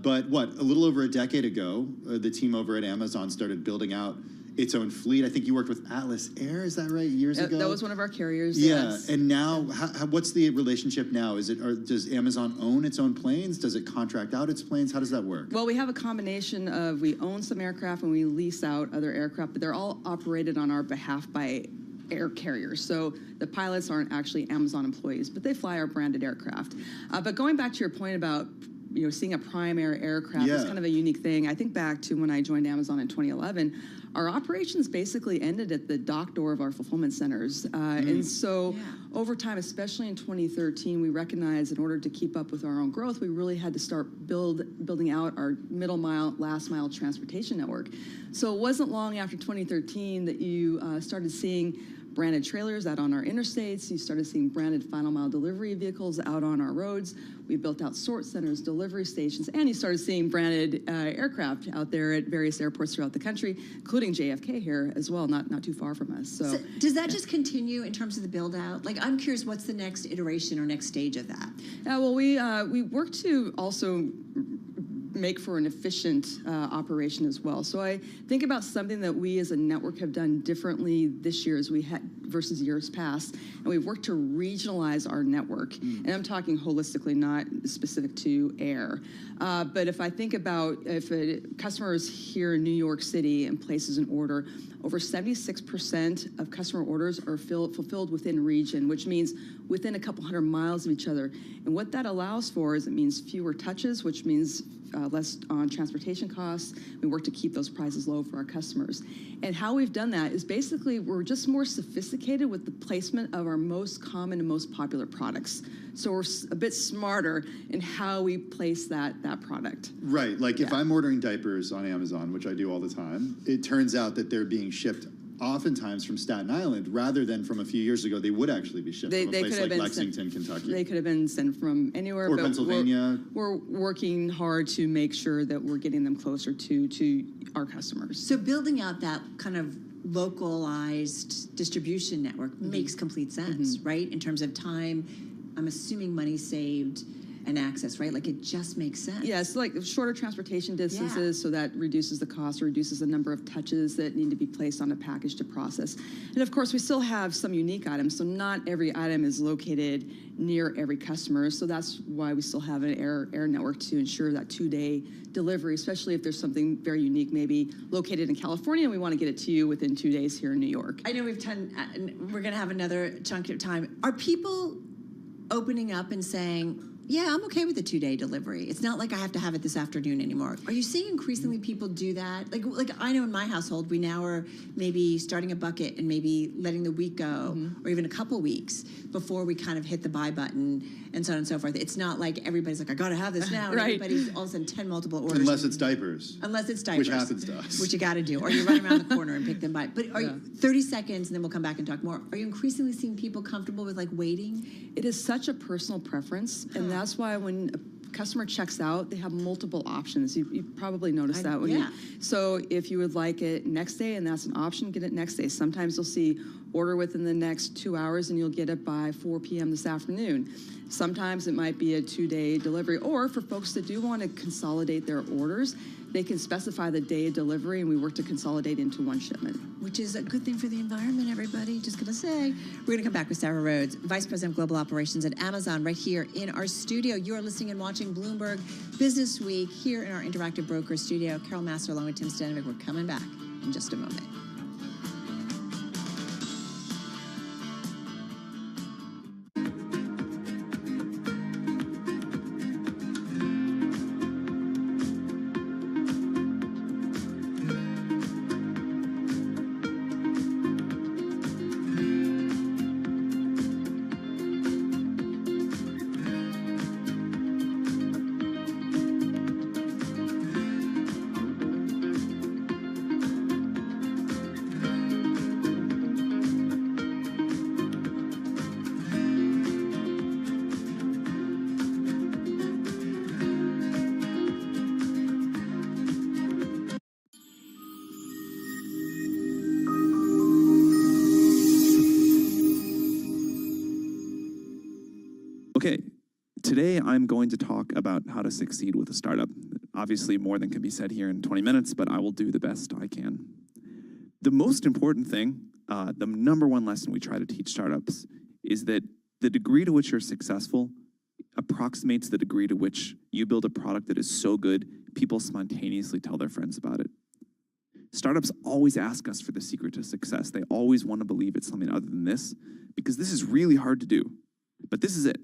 But a little over a decade ago, the team over at Amazon started building out its own fleet. I think you worked with Atlas Air, is that right, years ago? That was one of our carriers, yeah, yes. And now, what's the relationship now? Does Amazon own its own planes? Does it contract out its planes? How does that work? Well, we have a combination of, we own some aircraft and we lease out other aircraft, but they're all operated on our behalf by air carriers. So the pilots aren't actually Amazon employees, but they fly our branded aircraft. But going back to your point about seeing a prime aircraft is kind of a unique thing. I think back to when I joined Amazon in 2011, our operations basically ended at the dock door of our fulfillment centers. And so over time, especially in 2013, we recognized in order to keep up with our own growth, we really had to start building out our middle mile, last mile transportation network. So it wasn't long after 2013 that you started seeing branded trailers out on our interstates. You started seeing branded final mile delivery vehicles out on our roads. We built out sort centers, delivery stations, and you started seeing branded aircraft out there at various airports throughout the country, including JFK here as well, not too far from us. So does that just continue in terms of the build out? Like, I'm curious, what's the next iteration or next stage of that? Yeah, well, we work to also make for an efficient operation as well. So I think about something that we as a network have done differently this year as we had versus years past, and we've worked to regionalize our network. And I'm talking holistically, not specific to air. But if I think about if a customer is here in New York City and places an order, over 76% of customer orders are fulfilled within region, which means within a couple hundred miles of each other. And what that allows for is it means fewer touches, which means less on transportation costs. We work to keep those prices low for our customers. And how we've done that is basically we're just more sophisticated with the placement of our most common and most popular products. So we're a bit smarter in how we place that product. Right, like if I'm ordering diapers on Amazon, which I do all the time, it turns out that they're being shipped oftentimes from Staten Island, rather than from a few years ago, they would actually be shipped from a place like Lexington, Kentucky. They could have been sent from anywhere. Or Pennsylvania. We're working hard to make sure that we're getting them closer to our customers. So building out that kind of localized distribution network makes complete sense, right? In terms of time, I'm assuming money saved and access, right? Like, it just makes sense. Yeah, it's like shorter transportation distances, so that reduces the cost, reduces the number of touches that need to be placed on a package to process. And of course, we still have some unique items, so not every item is located near every customer, so that's why we still have an air network to ensure that 2-day delivery, especially if there's something very unique, maybe located in California, and we want to get it to you within 2 days here in New York. I know we're gonna have another chunk of time. Are people opening up and saying, yeah, I'm okay with the 2-day delivery. It's not like I have to have it this afternoon anymore. Are you seeing increasingly people do that? Like I know in my household, we now are maybe starting a bucket and maybe letting the week go, or even a couple weeks before we kind of hit the buy button and so on and so forth. It's not like everybody's like, I gotta have this now, and everybody's all of a sudden 10 multiple orders. Unless it's diapers. Unless it's diapers. Which happens to us. Which you gotta do. Or you run around the corner and pick them by. But are you, 30 seconds and then we'll come back and talk more. Are you increasingly seeing people comfortable with like waiting? It is such a personal preference, and that's why when a customer checks out, they have multiple options. You probably noticed that when so if you would like it next day and that's an option, get it next day. Sometimes you'll see order within the next 2 hours and you'll get it by 4 p.m. this afternoon. Sometimes it might be a 2-day delivery, or for folks that do want to consolidate their orders, they can specify the day of delivery and we work to consolidate into one shipment. Which is a good thing for the environment, everybody. Just gonna say. We're gonna come back with Sarah Rhodes, Vice President of Global Operations at Amazon, right here in our studio. You are listening and watching Bloomberg Business Week here in our Interactive Broker studio. Carol Master along with Tim Stanovic. We're coming back in just a moment. Okay, today I'm going to talk about how to succeed with a startup. Obviously, more than can be said here in 20 minutes, but I will do the best I can. The most important thing, the number one lesson we try to teach startups is that the degree to which you're successful approximates the degree to which you build a product that is so good, people spontaneously tell their friends about it. Startups always ask us for the secret to success. They always want to believe it's something other than this, because this is really hard to do. But this is it.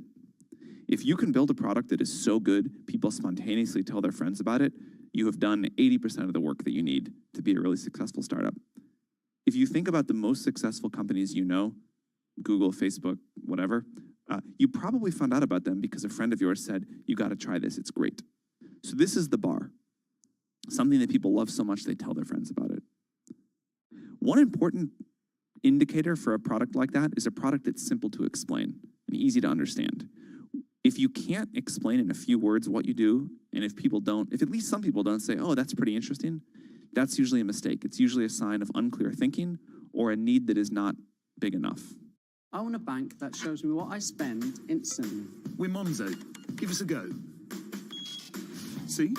If you can build a product that is so good, people spontaneously tell their friends about it, you have done 80% of the work that you need to be a really successful startup. If you think about the most successful companies you know, Google, Facebook, whatever, you probably found out about them because a friend of yours said, you got to try this, it's great. So this is the bar. Something that people love so much they tell their friends about it. One important indicator for a product like that is a product that's simple to explain and easy to understand. If you can't explain in a few words what you do, and if at least some people don't say, oh, that's pretty interesting, that's usually a mistake. It's usually a sign of unclear thinking or a need that is not big enough. I want a bank that shows me what I spend instantly. We're Monzo. Give us a go. See?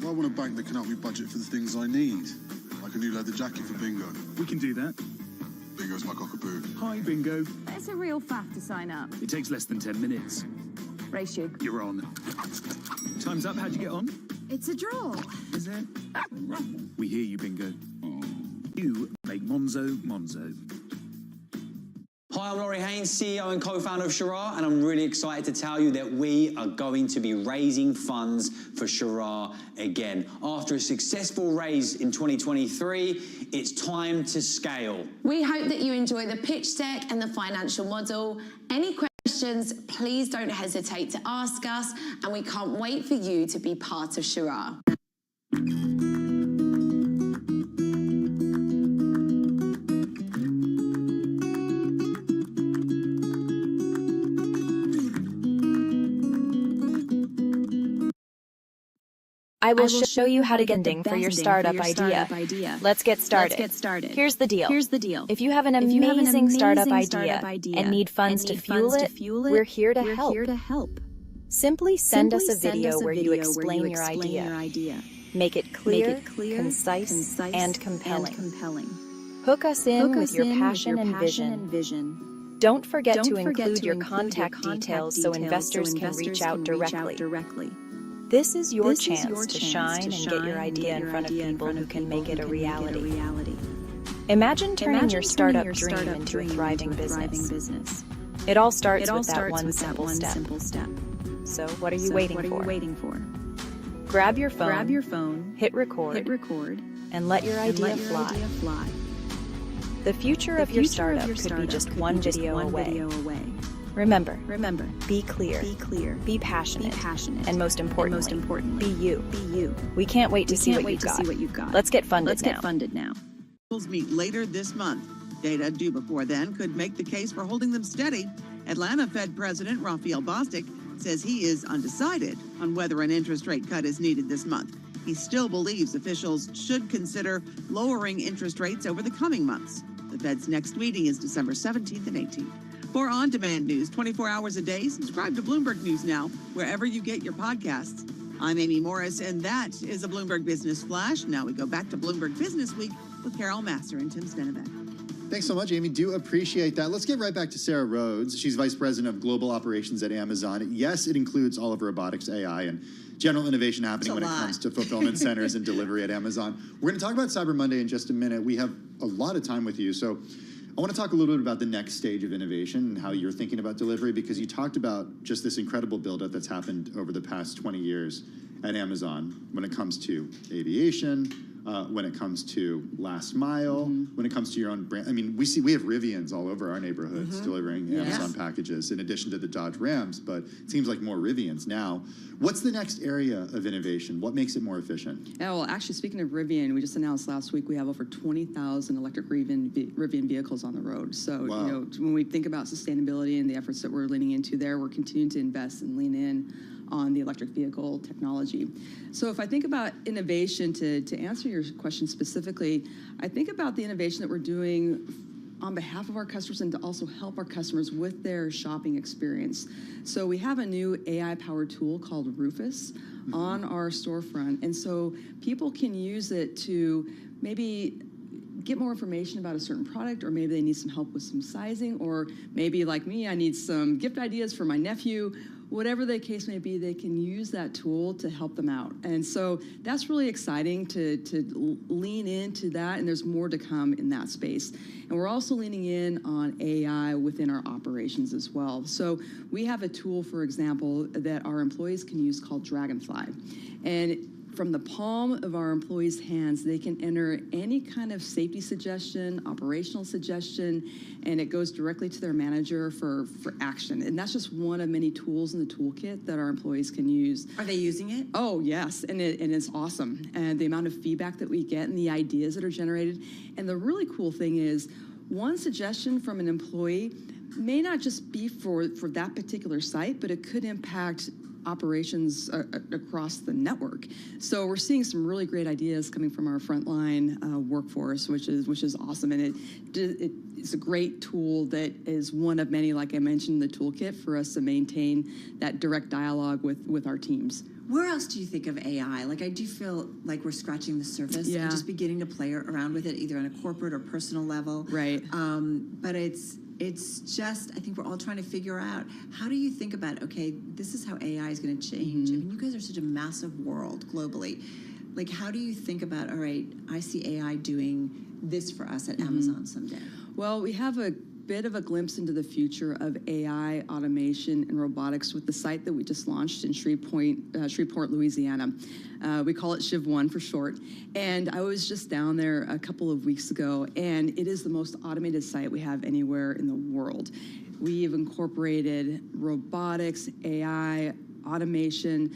I want a bank that can help me budget for the things I need, like a new leather jacket for Bingo. We can do that. Bingo's my cockapoo. Hi, Bingo. It's a real faff to sign up. It takes less than 10 minutes. Race you. You're on. Time's up. How'd you get on? It's a draw. Is it? We hear you, Bingo. You make Monzo Monzo. Hi, I'm Laurie Haynes, CEO and co-founder of Shirar, and I'm really excited to tell you that we are going to be raising funds for Shirar again. After a successful raise in 2023, it's time to scale. We hope that you enjoy the pitch deck and the financial model. Any questions, please don't hesitate to ask us, and we can't wait for you to be part of Shirar. I will show you how to get funding for your startup idea. Let's get started. Here's the deal. If you have an amazing startup idea and need funds to fuel it, we're here to help. Simply send us a video where you explain your idea. Make it clear, concise, and compelling. Hook us in with your passion and vision. Don't forget to include your contact details so investors can reach out directly. This is your chance to shine and get your idea in front of people who can make it a reality. Imagine turning your startup dream into a thriving business. It all starts with that one simple step. So what are you waiting for? Grab your phone, hit record, and let your idea fly. The future of your startup could be just one video away. Remember, be clear, be passionate, and most importantly, be you. We can't wait to see what you've got. Let's get funded now. Meet later this month. Data due before then could make the case for holding them steady. Atlanta Fed President Raphael Bostic says he is undecided on whether an interest rate cut is needed this month. He still believes officials should consider lowering interest rates over the coming months. The Fed's next meeting is December 17th and 18th. For on-demand news 24 hours a day, subscribe to Bloomberg News Now, wherever you get your podcasts. I'm Amy Morris, and that is a Bloomberg Business Flash. Now we go back to Bloomberg Business Week with Carol Masser and Tim Stenovec. Thanks so much, Amy. Do appreciate that. Let's get right back to Sarah Rhodes. She's Vice President of Global Operations at Amazon. Yes, it includes all of robotics, AI, and general innovation happening when it comes to fulfillment centers and delivery at Amazon. We're going to talk about Cyber Monday in just a minute. We have a lot of time with you, so I want to talk a little bit about the next stage of innovation and how you're thinking about delivery, because you talked about just this incredible build-up that's happened over the past 20 years at Amazon when it comes to aviation, when it comes to last mile, when it comes to your own brand. I mean, we have Rivians all over our neighborhoods delivering Amazon packages in addition to the Dodge Rams, but it seems like more Rivians now. What's the next area of innovation? What makes it more efficient? Yeah, well, actually, speaking of Rivian, we just announced last week we have over 20,000 electric Rivian vehicles on the road. So, Wow. you know, when we think about sustainability and the efforts that we're leaning into there, we're continuing to invest and lean in on the electric vehicle technology. So if I think about innovation, to answer your question specifically, I think about the innovation that we're doing on behalf of our customers and to also help our customers with their shopping experience. So we have a new AI-powered tool called Rufus on our storefront. And so people can use it to maybe get more information about a certain product, or maybe they need some help with some sizing, or maybe like me, I need some gift ideas for my nephew. whatever the case may be, they can use that tool to help them out. And so that's really exciting to lean into that, and there's more to come in that space. And we're also leaning in on AI within our operations as well. So we have a tool, for example, that our employees can use called Dragonfly. And from the palm of our employees' hands, they can enter any kind of safety suggestion, operational suggestion, and it goes directly to their manager for action. And that's just one of many tools in the toolkit that our employees can use. Are they using it? Oh, yes, and it's awesome. And the amount of feedback that we get and the ideas that are generated. And the really cool thing is, one suggestion from an employee may not just be for that particular site, but it could impact operations across the network. So we're seeing some really great ideas coming from our frontline workforce, which is awesome. And it's a great tool that is one of many, like I mentioned, in the toolkit for us to maintain that direct dialogue with our teams. Where else do you think of AI? Like, I do feel like we're scratching the surface and just beginning to play around with it, either on a corporate or personal level. Right. But it's just, I think we're all trying to figure out, how do you think about, okay, this is how AI is going to change. I mean, you guys are such a massive world globally. Like, how do you think about, all right, I see AI doing this for us at Amazon someday? Well, we have a bit of a glimpse into the future of AI, automation, and robotics with the site that we just launched in Shreveport, Louisiana. We call it Shiv 1 for short. And I was just down there a couple of weeks ago, and it is the most automated site we have anywhere in the world. We've incorporated robotics, AI, automation.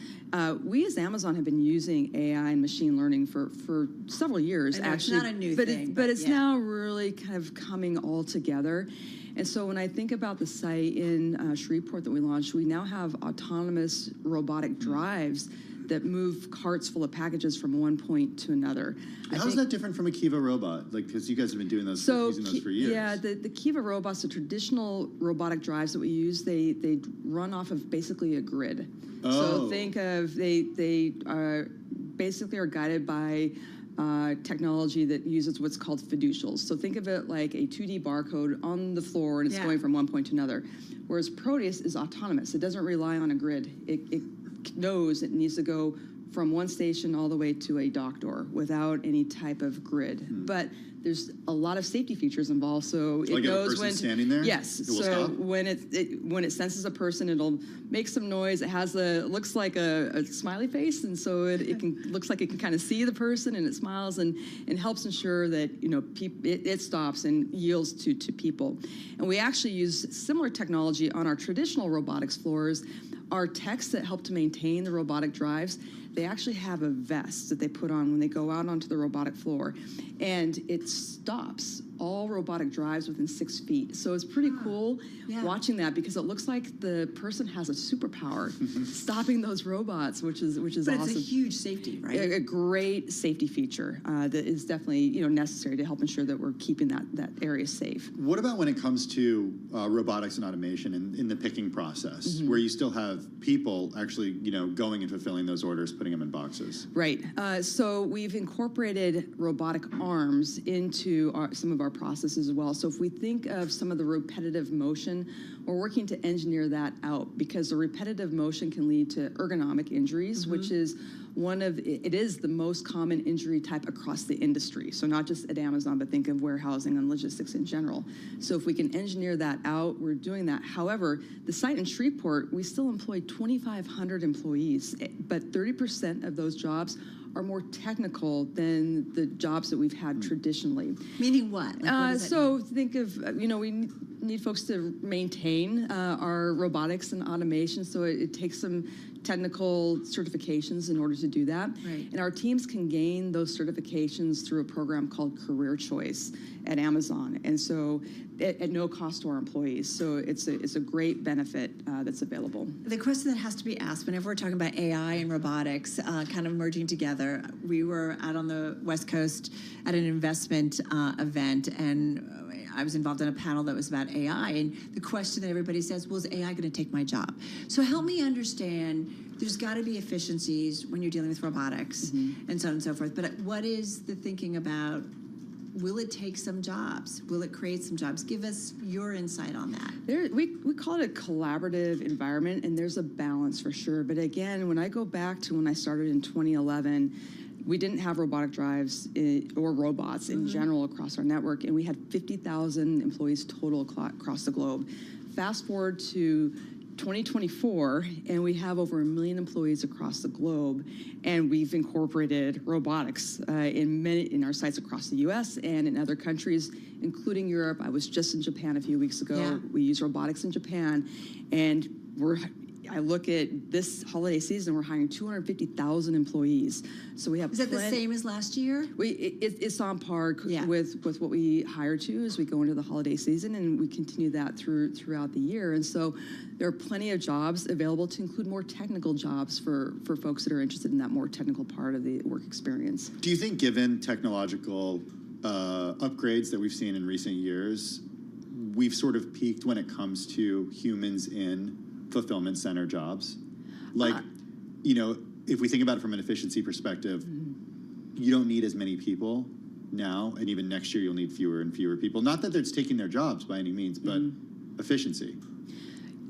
We as Amazon have been using AI and machine learning for several years, actually. It's not a new thing. But it's now really kind of coming all together. And so when I think about the site in Shreveport that we launched, we now have autonomous robotic drives that move carts full of packages from one point to another. How's that different from a Kiva robot? Like, because you guys have been doing those, using those for years. Yeah, the Kiva robots, the traditional robotic drives that we use, they run off of basically a grid. So think of, they are basically are guided by technology that uses what's called fiducials. So think of it like a 2D barcode on the floor, and it's going from one point to another. Whereas Proteus is autonomous. It doesn't rely on a grid. It knows it needs to go from one station all the way to a dock door without any type of grid. But there's a lot of safety features involved, so it knows when standing there. Yes, it will so stop? when it senses a person, it'll make some noise. It has looks like a smiley face, and so it looks like it can kind of see the person, and it smiles and helps ensure that it stops and yields to people. And we actually use similar technology on our traditional robotics floors. Our techs that help to maintain the robotic drives, they actually have a vest that they put on when they go out onto the robotic floor, and it stops all robotic drives within 6 feet. So it's pretty cool watching that, because it looks like the person has a superpower stopping those robots, which is awesome. But it's a huge safety, right? A great safety feature that is definitely necessary to help ensure that we're keeping that area safe. What about when it comes to robotics and automation in the picking process, where you still have people actually going and fulfilling those orders, putting them in boxes? Right. So we've incorporated robotic arms into some of our processes as well. So if we think of some of the repetitive motion, we're working to engineer that out, because the repetitive motion can lead to ergonomic injuries, which is it is the most common injury type across the industry. So not just at Amazon, but think of warehousing and logistics in general. So if we can engineer that out, we're doing that. However, the site in Shreveport, we still employ 2,500 employees, but 30% of those jobs are more technical than the jobs that we've had traditionally. Meaning what? So think of, we need folks to maintain our robotics and automation, so it takes some technical certifications in order to do that. Right. And our teams can gain those certifications through a program called Career Choice at Amazon, and so at no cost to our employees. So it's a great benefit that's available. The question that has to be asked whenever we're talking about AI and robotics kind of merging together, we were out on the West Coast at an investment event, and I was involved in a panel that was about AI, and the question that everybody says, well, is AI going to take my job? So help me understand, there's got to be efficiencies when you're dealing with robotics and so on and so forth, but what is the thinking about will it take some jobs? Will it create some jobs? Give us your insight on that. We call it a collaborative environment, and there's a balance for sure. But again, when I go back to when I started in 2011, we didn't have robotic drives or robots in general across our network, and we had 50,000 employees total across the globe. Fast forward to 2024, and we have over 1 million employees across the globe, and we've incorporated robotics in our sites across the U.S. and in other countries, including Europe. I was just in Japan a few weeks ago. Yeah. We use robotics in Japan, and I look at this holiday season, we're hiring 250,000 employees. So we have. Is that the same as last year? It's on par with what we hire to as we go into the holiday season, and we continue that throughout the year. And so there are plenty of jobs available to include more technical jobs for folks that are interested in that more technical part of the work experience. Do you think, given technological upgrades that we've seen in recent years, we've sort of peaked when it comes to humans in fulfillment center jobs? Like, if we think about it from an efficiency perspective, you don't need as many people now, and even next year you'll need fewer and fewer people. Not that it's taking their jobs by any means, but efficiency.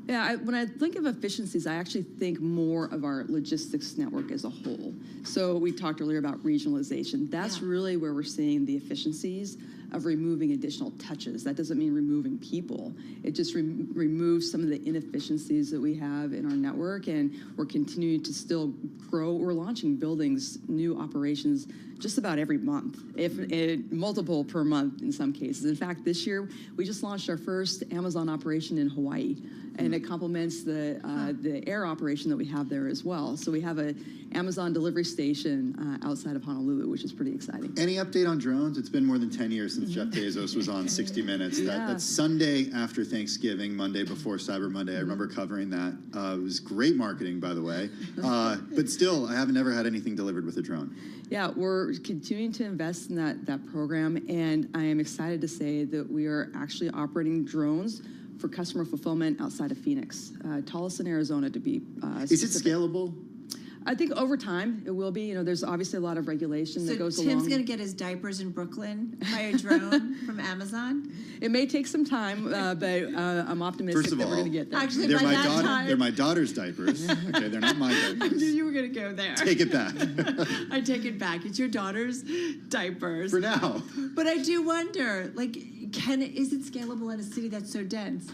Yeah, when I think of efficiencies, I actually think more of our logistics network as a whole. So we talked earlier about regionalization. That's really where we're seeing the efficiencies of removing additional touches. That doesn't mean removing people. It just removes some of the inefficiencies that we have in our network, and we're continuing to still grow. We're launching buildings, new operations, just about every month, if multiple per month in some cases. In fact, this year, we just launched our first Amazon operation in Hawaii, and it complements the air operation that we have there as well. So we have an Amazon delivery station outside of Honolulu, which is pretty exciting. Any update on drones? It's been more than 10 years since Jeff Bezos was on 60 Minutes. That's Sunday after Thanksgiving, Monday before Cyber Monday. I remember covering that. It was great marketing, by the way. But still, I have never had anything delivered with a drone. Yeah, we're continuing to invest in that program, and I am excited to say that we are actually operating drones for customer fulfillment outside of Phoenix, Tolleson, Arizona, to be Is it scalable? I think over time it will be. There's obviously a lot of regulation that goes So along. Tim's going to get his diapers in Brooklyn by a drone from Amazon? It may take some time, but I'm optimistic First of that all, we're going to get there. Actually, they're by that time... They're my daughter's diapers. Okay, they're not my I diapers. knew you were going to go there. Take it back. I take it back. It's your daughter's diapers. For now. But I do wonder, is it scalable in a city that's so dense?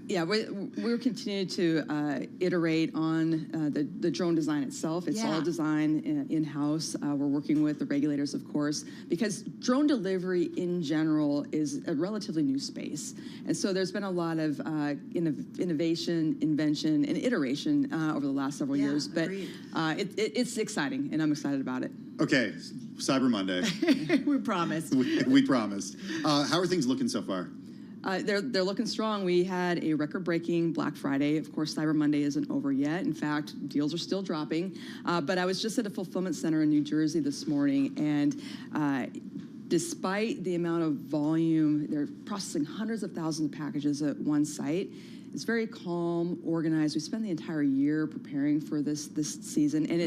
Yeah, we're continuing to iterate on the drone design itself. It's all designed in-house. We're working with the regulators, of course, because drone delivery in general is a relatively new space. And so there's been a lot of innovation, invention, and iteration over the last several years. But it's exciting, and I'm excited about it. Okay, Cyber Monday. We promised. We promised. How are things looking so far? They're looking strong. We had a record-breaking Black Friday. Of course, Cyber Monday isn't over yet. In fact, deals are still dropping. But I was just at a fulfillment center in New Jersey this morning, and despite the amount of volume, they're processing hundreds of thousands of packages at one site. It's very calm, organized. We spent the entire year preparing for this season, and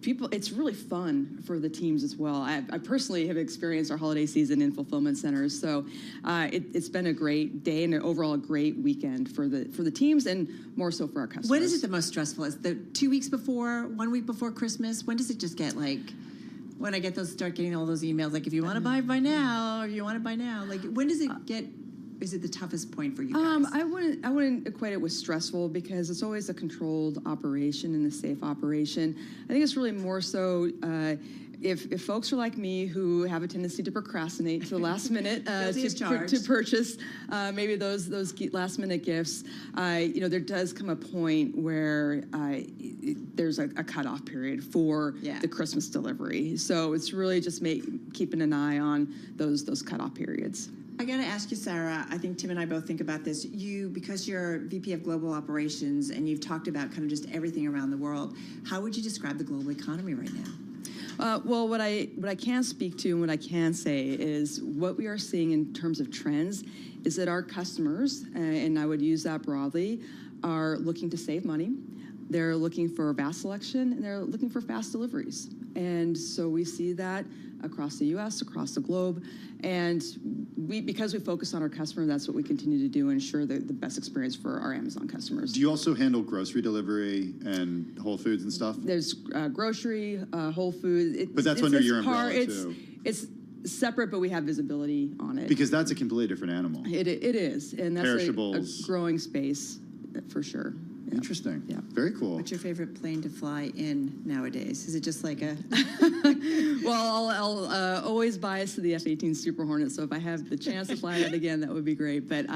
it's really fun for the teams as well. I personally have experienced our holiday season in fulfillment centers, so it's been a great day and overall a great weekend for the teams, and more so for our customers. When is it the most stressful? Is the 2 weeks before, 1 week before Christmas? When does it just get when I start getting all those emails, if you want to buy now, or you want to buy now, when does it get? Is it the toughest point for you guys? I wouldn't equate it with stressful, because it's always a controlled operation and a safe operation. I think it's really more so if folks are like me who have a tendency to procrastinate to the last minute to purchase maybe those last minute gifts. There does come a point where there's a cutoff period for the Christmas delivery. So it's really just keeping an eye on those cutoff periods. I got to ask you, Sarah, I think Tim and I both think about this. Because you're VP of Global Operations and you've talked about kind of just everything around the world, how would you describe the global economy right now? Well, what I can speak to and what I can say is what we are seeing in terms of trends is that our customers, and I would use that broadly, are looking to save money. They're looking for vast selection, and they're looking for fast deliveries. And so we see that across the U.S., across the globe. And because we focus on our customer, that's what we continue to do, ensure the best experience for our Amazon customers. Do you also handle grocery delivery and Whole Foods and stuff? There's grocery, Whole Foods. But that's under your umbrella, too. It's separate, but we have visibility on it. Because that's a completely different animal. It is, and that's Perishables. a growing space for sure. Yeah. Interesting. Yeah. Very cool. What's your favorite plane to fly in nowadays? Is it just like a... Well, I'll always bias to the F-18 Super Hornet, so if I have the chance to fly that again, that would be great. But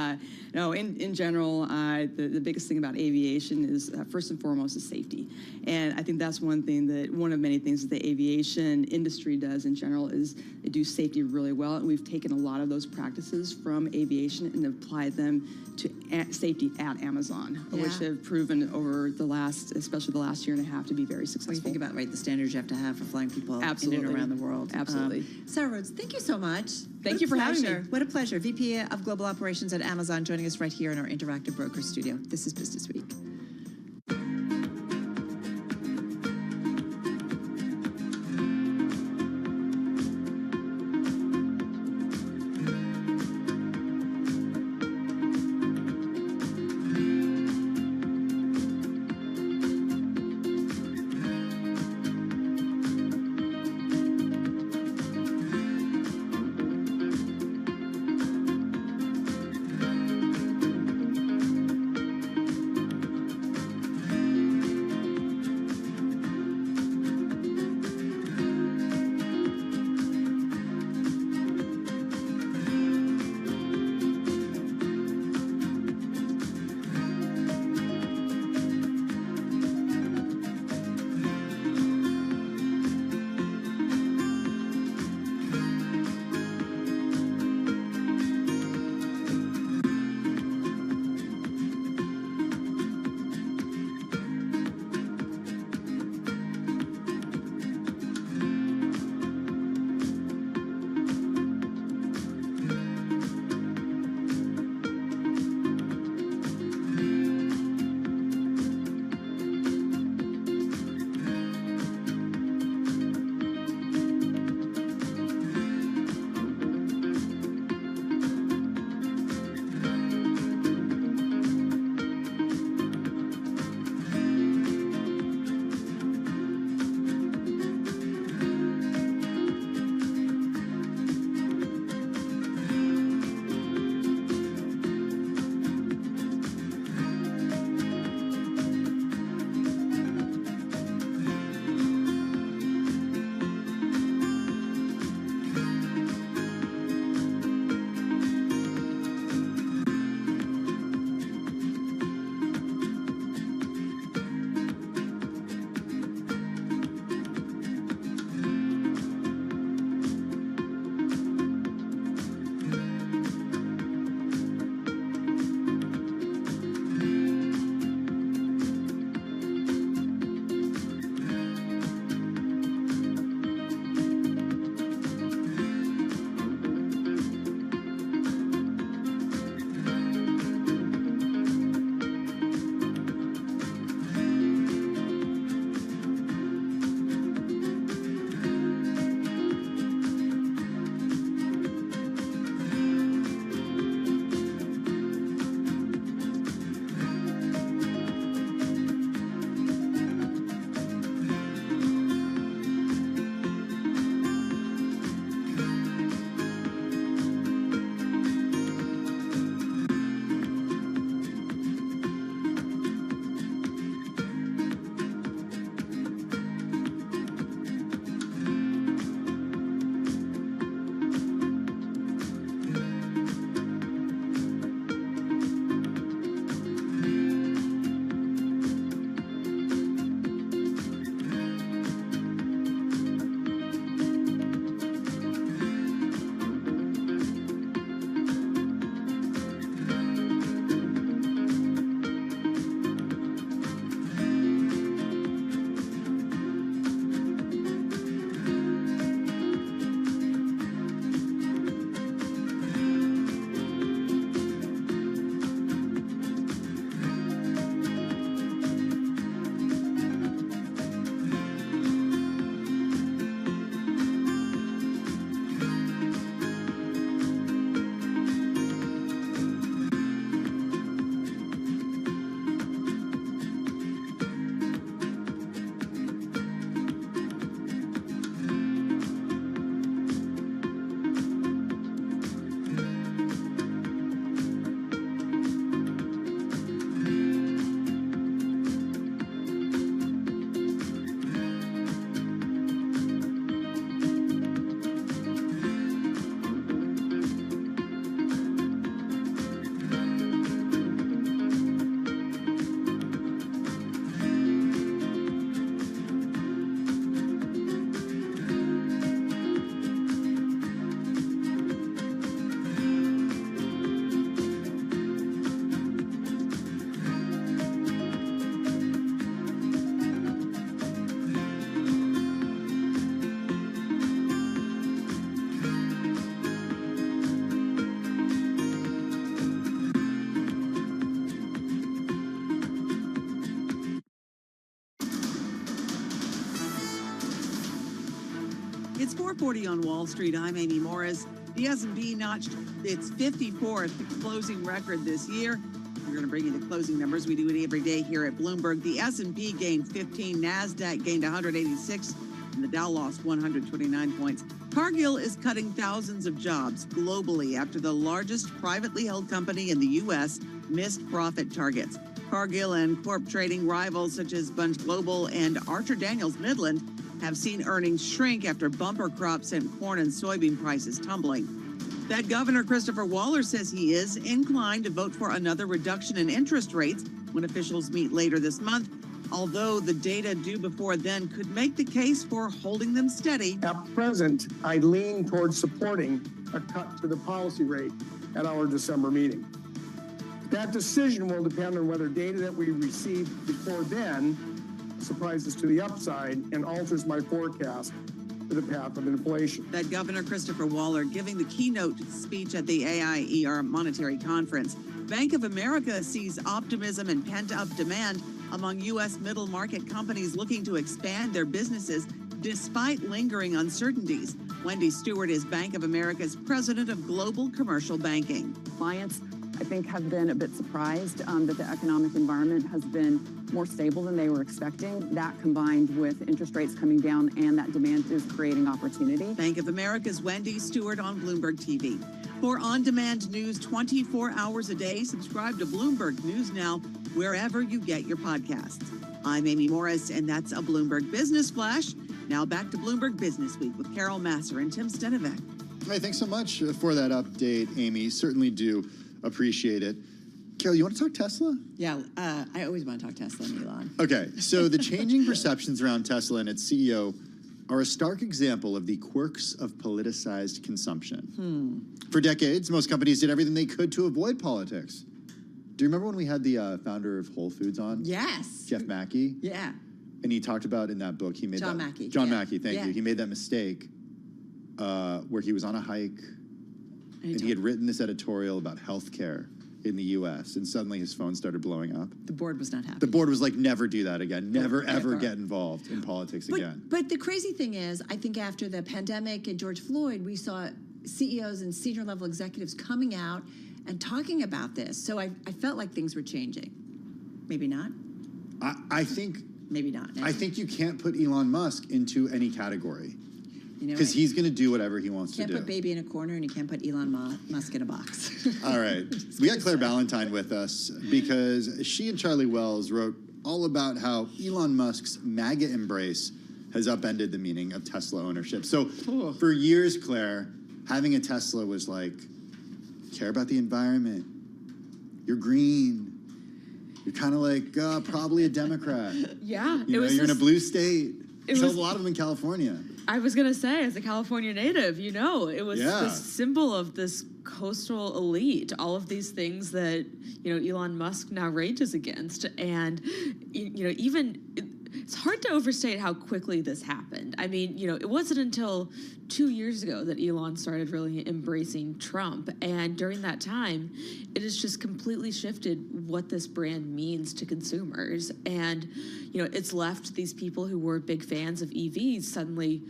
no, in general, the biggest thing about aviation is, first and foremost, is safety. And I think that's one of many things that the aviation industry does in general is they do safety really well. And we've taken a lot of those practices from aviation and applied them to safety at Amazon, which have proven over especially the last year and a half, to be very successful. When you think about, right, the standards you have to have for flying people Absolutely. in and around the world. Absolutely. Sarah Rhodes, thank you so much. Thank you for having me. What a pleasure. VP of Global Operations at Amazon, joining us right here in our Interactive Broker studio. This is Business Week. It's 4:40 on Wall Street. I'm Amy Morris. The S&P notched its 54th closing record this year. We're going to bring you the closing numbers. We do it every day here at Bloomberg. The S&P gained 15, NASDAQ gained 186, and the Dow lost 129 points. Cargill is cutting thousands of jobs globally after the largest privately held company in the U.S. missed profit targets. Cargill and Corp trading rivals such as Bunge Global and Archer Daniels Midland have seen earnings shrink after bumper crops sent corn and soybean prices tumbling. Fed Governor Christopher Waller says he is inclined to vote for another reduction in interest rates when officials meet later this month, although the data due before then could make the case for holding them steady. At present, I lean towards supporting a cut to the policy rate at our December meeting. That decision will depend on whether data that we receive before then surprises to the upside and alters my forecast for the path of inflation. Fed Governor Christopher Waller giving the keynote speech at the AIER Monetary Conference. Bank of America sees optimism and pent-up demand among U.S. middle market companies looking to expand their businesses despite lingering uncertainties. Wendy Stewart is Bank of America's president of global commercial banking. Clients, I think, have been a bit surprised that the economic environment has been more stable than they were expecting. That combined with interest rates coming down and that demand is creating opportunity. Bank of America's Wendy Stewart on Bloomberg TV. For on-demand news 24 hours a day, subscribe to Bloomberg News Now wherever you get your podcasts. I'm Amy Morris, and that's a Bloomberg Business Flash. Now back to Bloomberg Business Week with Carol Masser and Tim Stenovec. Hey, thanks so much for that update, Amy. Certainly do appreciate it. Carol, you want to talk Tesla? Yeah, I always want to talk Tesla and Elon. Okay, so the changing perceptions around Tesla and its CEO are a stark example of the quirks of politicized consumption. For decades, most companies did everything they could to avoid politics. Do you remember when we had the founder of Whole Foods on? Yes. Jeff Mackey? Yeah. And he talked about in that book, he made John Mackey. John Yeah. Mackey, thank Yeah. you. He made that mistake where he was on a hike and he had written this editorial about healthcare in the U.S. and suddenly his phone started blowing up. The board was not happy. The board was like, never do that again. Never, ever get involved in politics again. But the crazy thing is, I think after the pandemic and George Floyd, we saw CEOs and senior level executives coming out and talking about this. So I felt like things were changing. Maybe not. I think... Maybe not. I think you can't put Elon Musk into any category. Because he's going to do whatever he wants to do. You can't put baby in a corner and you can't put Elon Musk in a box. All right. We got Claire Ballantyne with us because she and Charlie Wells wrote all about how Elon Musk's MAGA embrace has upended the meaning of Tesla ownership. So for years, Claire, having a Tesla was like, care about the environment. You're green. You're kind of like probably a Democrat. Yeah. You're in a blue state. There's a lot of them in California. I was going to say, as a California native, it was Yeah. this symbol of this coastal elite, all of these things that, Elon Musk now rages against. And, it's hard to overstate how quickly this happened. I mean, it wasn't until 2 years ago that Elon started really embracing Trump. And during that time, it has just completely shifted what this brand means to consumers. And, it's left these people who were big fans of EVs suddenly,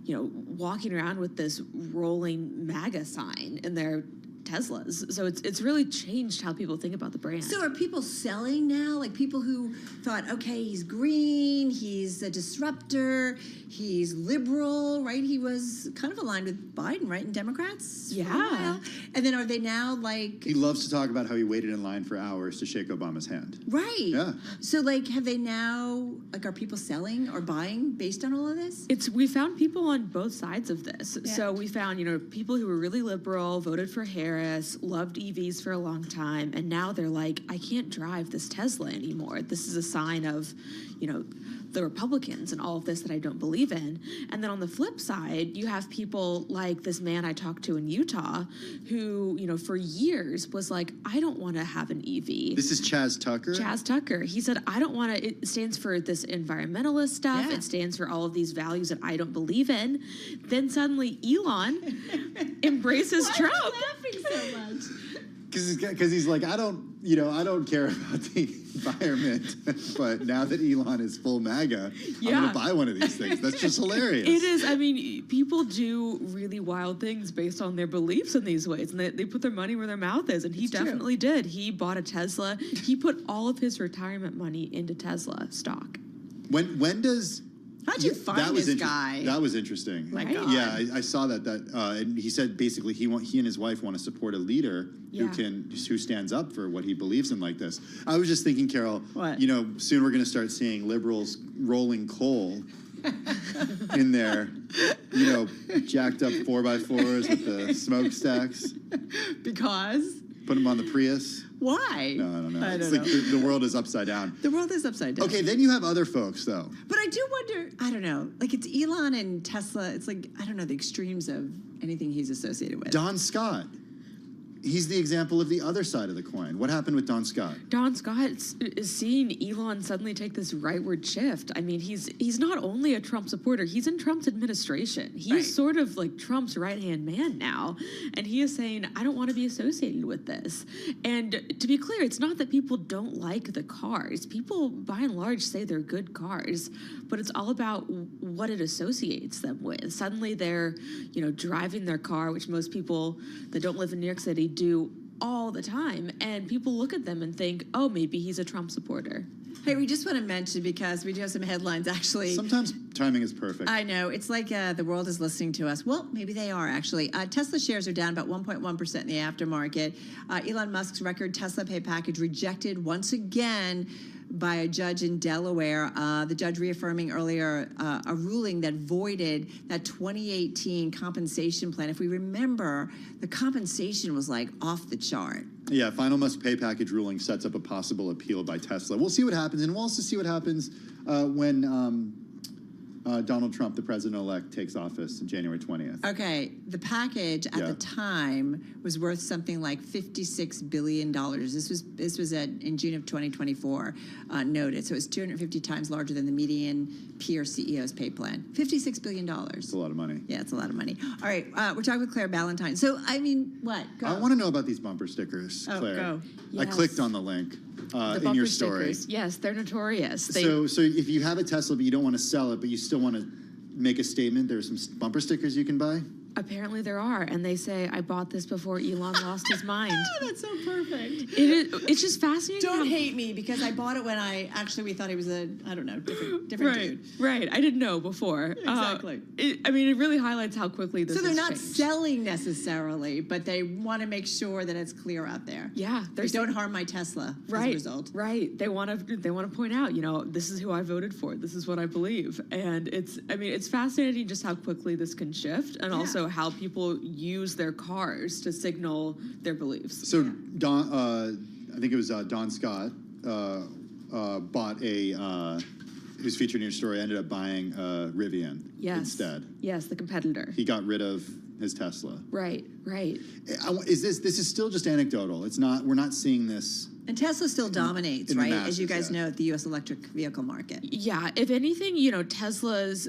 walking around with this rolling MAGA sign in their Teslas. So it's really changed how people think about the brand. So are people selling now? Like people who thought, okay, he's green, he's a disruptor, he's liberal, right? He was kind of aligned with Biden, right? And Democrats. Yeah. For a while. And then are they now like... He loves to talk about how he waited in line for hours to shake Obama's hand. Right. Yeah. So have they now, are people selling or buying based on all of this? We found people on both sides of this. Yeah. So we found, people who were really liberal, voted for Harris, loved EVs for a long time, and now they're like, I can't drive this Tesla anymore. This is a sign of, the Republicans and all of this that I don't believe in. And then on the flip side, you have people like this man I talked to in Utah who, for years was like, I don't want to have an EV. This is Chaz Tucker? Chaz Tucker. He said, I don't want to, it stands for this environmentalist stuff. Yeah. It stands for all of these values that I don't believe in. Then suddenly Elon embraces Trump. Why are you laughing so much? Because he's like, I don't you know, I don't care about the environment, but now that Elon is full MAGA, I'm going to buy one of these things. That's just hilarious. It is. I mean, people do really wild things based on their beliefs in these ways, and they put their money where their mouth is, and he definitely did. He bought a Tesla. He put all of his retirement money into Tesla stock. When does... How'd you find this guy? That was interesting. My God. Yeah, I saw that. And he said basically he and his wife want to support a leader who stands up for what he believes in like this. I was just thinking, Carol, you know, soon we're going to start seeing liberals rolling coal in their, you know, jacked up 4x4s with the smokestacks. Because? Put them on the Prius. Why? No, I don't know. I It's don't like know. the world is upside down. The world is upside down. Okay, then you have other folks, though. But I do wonder, I don't know, like it's Elon and Tesla. It's like, I don't know, the extremes of anything he's associated with. Don Scott. He's the example of the other side of the coin. What happened with Don Scott? Don Scott is seeing Elon suddenly take this rightward shift. I mean, he's not only a Trump supporter, he's in Trump's administration. He's sort of like Trump's right-hand man now. And he is saying, I don't want to be associated with this. And to be clear, it's not that people don't like the cars. People, by and large, say they're good cars. But it's all about what it associates them with. Suddenly they're, you know, driving their car, which most people that don't live in New York City do all the time, and people look at them and think, oh, maybe he's a Trump supporter. Hey, we just want to mention, because we do have some headlines, actually. Sometimes timing is perfect. I know. It's like the world is listening to us. Well, maybe they are, actually. Tesla shares are down about 1.1% in the aftermarket. Elon Musk's record Tesla pay package rejected once again by a judge in Delaware. The judge reaffirming earlier a ruling that voided that 2018 compensation plan. If we remember, the compensation was like off the chart. Yeah, final Musk pay package ruling sets up a possible appeal by Tesla. We'll see what happens, and we'll also see what happens when Donald Trump, the president-elect, takes office on January 20th. Okay, the package at the time was worth something like $56 billion. This was in June of 2024 noted, so it's 250 times larger than the median peer CEO's pay plan. $56 billion. It's a lot of money. Yeah, it's a lot of money. All right, we're talking with Claire Ballantyne. So, I mean, what? Go. I want to know about these bumper stickers, Claire. Go. I clicked on the link The in your bumper story. stickers, yes, they're notorious. So if you have a Tesla but you don't want to sell it, but you still want to make a statement, there's some bumper stickers you can buy? Apparently there are, and they say, I bought this before Elon lost his mind. That's so perfect. It's just fascinating. Don't hate me, because I bought it when we thought he was a, I don't know, different dude. Right, I didn't know before. Exactly. It really highlights how quickly this So they're has not changed. selling necessarily, but they want to make sure that it's clear out there. Yeah, They don't harm my Tesla as a result. Right. They want to point out, you know, this is who I voted for. This is what I believe. And it's fascinating just how quickly this can shift, and also how people use their cars to signal their beliefs. So I think it was Don Scott bought who's featured in your story, ended up buying Rivian instead. Yes, the competitor. He got rid of his Tesla. Right. This is still just anecdotal. It's not. We're not seeing this. And Tesla still dominates, in the right? masses, As you guys know, the U.S. electric vehicle market. Yeah, if anything, you know, Teslas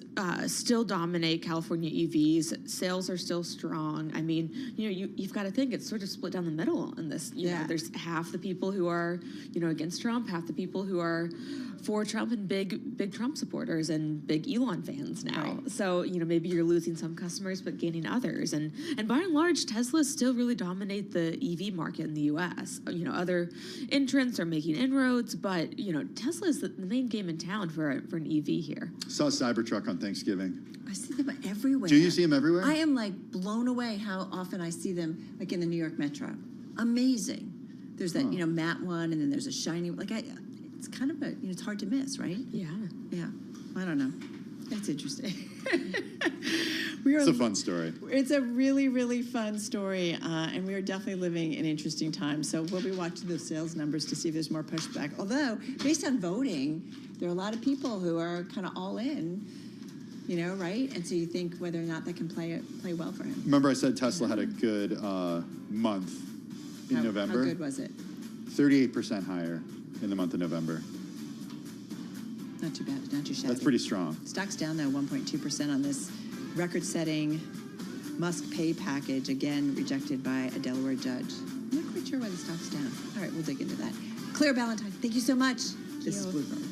still dominate California EVs. Sales are still strong. I mean, you know, you've got to think it's sort of split down the middle in this. You know, there's half the people who are, you know, against Trump, half the people who are for Trump, and big Trump supporters and big Elon fans now. Right. So, you know, maybe you're losing some customers but gaining others. And by and large, Teslas still really dominate the EV market in the U.S. You know, other entrants are making inroads, but, you know, Tesla is the main game in town for an EV here. Saw a Cybertruck on Thanksgiving. I see them everywhere. Do you see them everywhere? I am like blown away how often I see them, like in the New York Metro. Amazing. There's that, you know, matte one, and then there's a shiny one. It's kind of it's hard to miss, right? Yeah. Yeah. I don't know. It's interesting. It's a fun story. It's a really, really fun story, and we are definitely living in interesting times. So we'll be watching the sales numbers to see if there's more pushback. Although, based on voting, there are a lot of people who are kind of all in, you know, right? And so you think whether or not that can play well for him. Remember I said Tesla had a good month in November? How good was it? 38% higher in the month of November. Not too bad, not too shabby. That's pretty strong. Stock's down, though, 1.2% on this record-setting Musk pay package, again rejected by a Delaware judge. I'm not quite sure sure why the stock's down. All right, we'll dig into that. Claire Ballantyne, thank you so much. This is Bloomberg.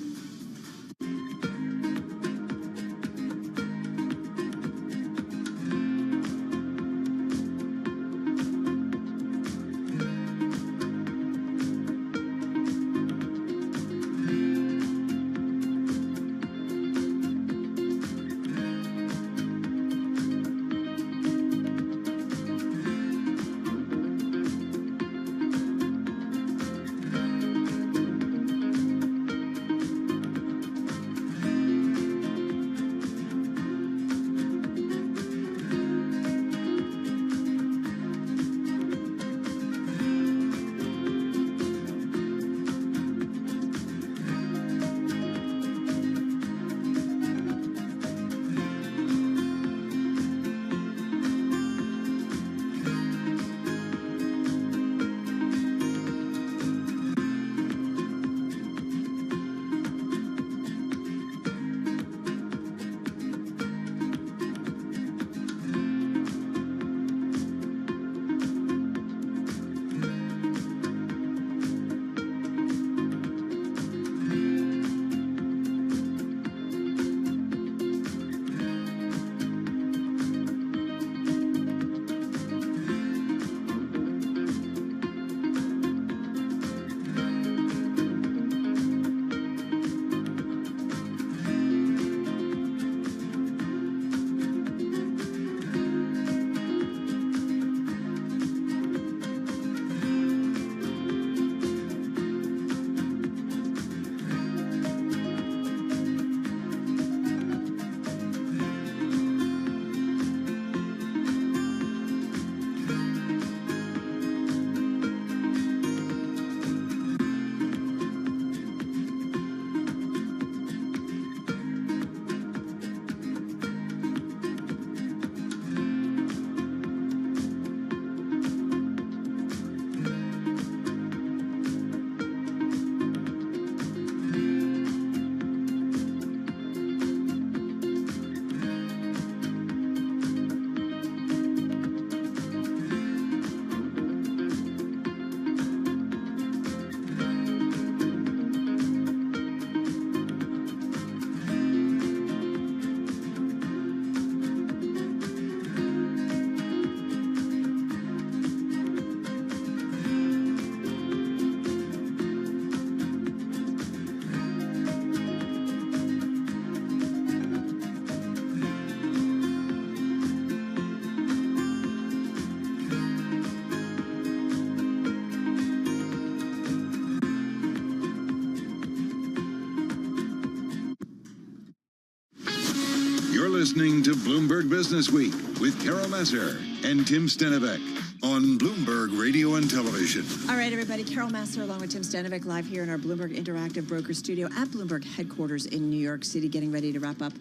listening to Bloomberg Business Week with Carol Massar and Tim Stenovec on Bloomberg Radio and Television. All right, everybody. Carol Massar along with Tim Stenovec live here in our Bloomberg Interactive Broker Studio at Bloomberg headquarters in New York City, getting ready to wrap up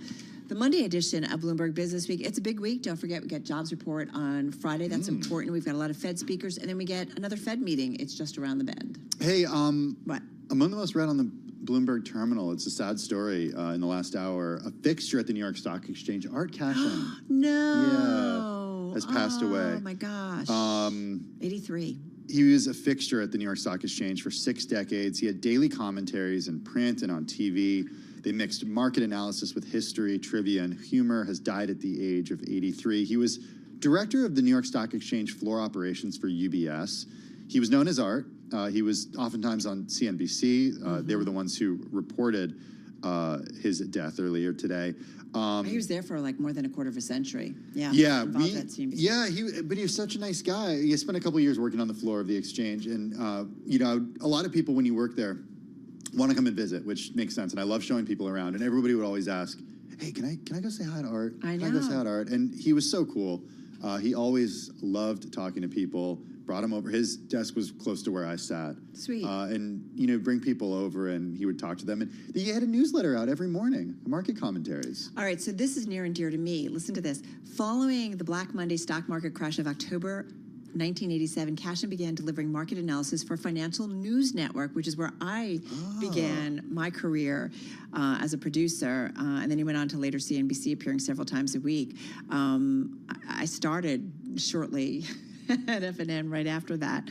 the Monday edition of Bloomberg Business Week. It's a big week. Don't forget, we get jobs report on Friday. That's important. We've got a lot of Fed speakers, and then we get another Fed meeting. It's just around the bend. Hey, what? Among the most read on the Bloomberg terminal, it's a sad story in the last hour. A fixture at the New York Stock Exchange, Art Cashin. No. Yeah, has passed away. Oh, my gosh. 83. He was a fixture at the New York Stock Exchange for 6 decades. He had daily commentaries in print and on TV. They mixed market analysis with history, trivia, and humor. Has died at the age of 83. He was director of the New York Stock Exchange floor operations for UBS. He was known as Art. He was oftentimes on CNBC. They were the ones who reported his death earlier today. He was there for like more than a quarter of a century. Yeah. Yeah. Involved at CNBC. But he was such a nice guy. He spent a couple of years working on the floor of the exchange. And, a lot of people, when you work there, want to come and visit, which makes sense. And I love showing people around. And everybody would always ask, hey, can I go say hi to Art? I know. Can I go say hi to Art? And he was so cool. He always loved talking to people. Brought him over. His desk was close to where I sat. Sweet. And, bring people over and he would talk to them. And he had a newsletter out every morning, market commentaries. All right, so this is near and dear to me. Listen to this. Following the Black Monday stock market crash of October 1987, Cashin began delivering market analysis for Financial News Network, which is where I began my career as a producer. And then he went on to later CNBC, appearing several times a week. I started shortly at FNN right after that.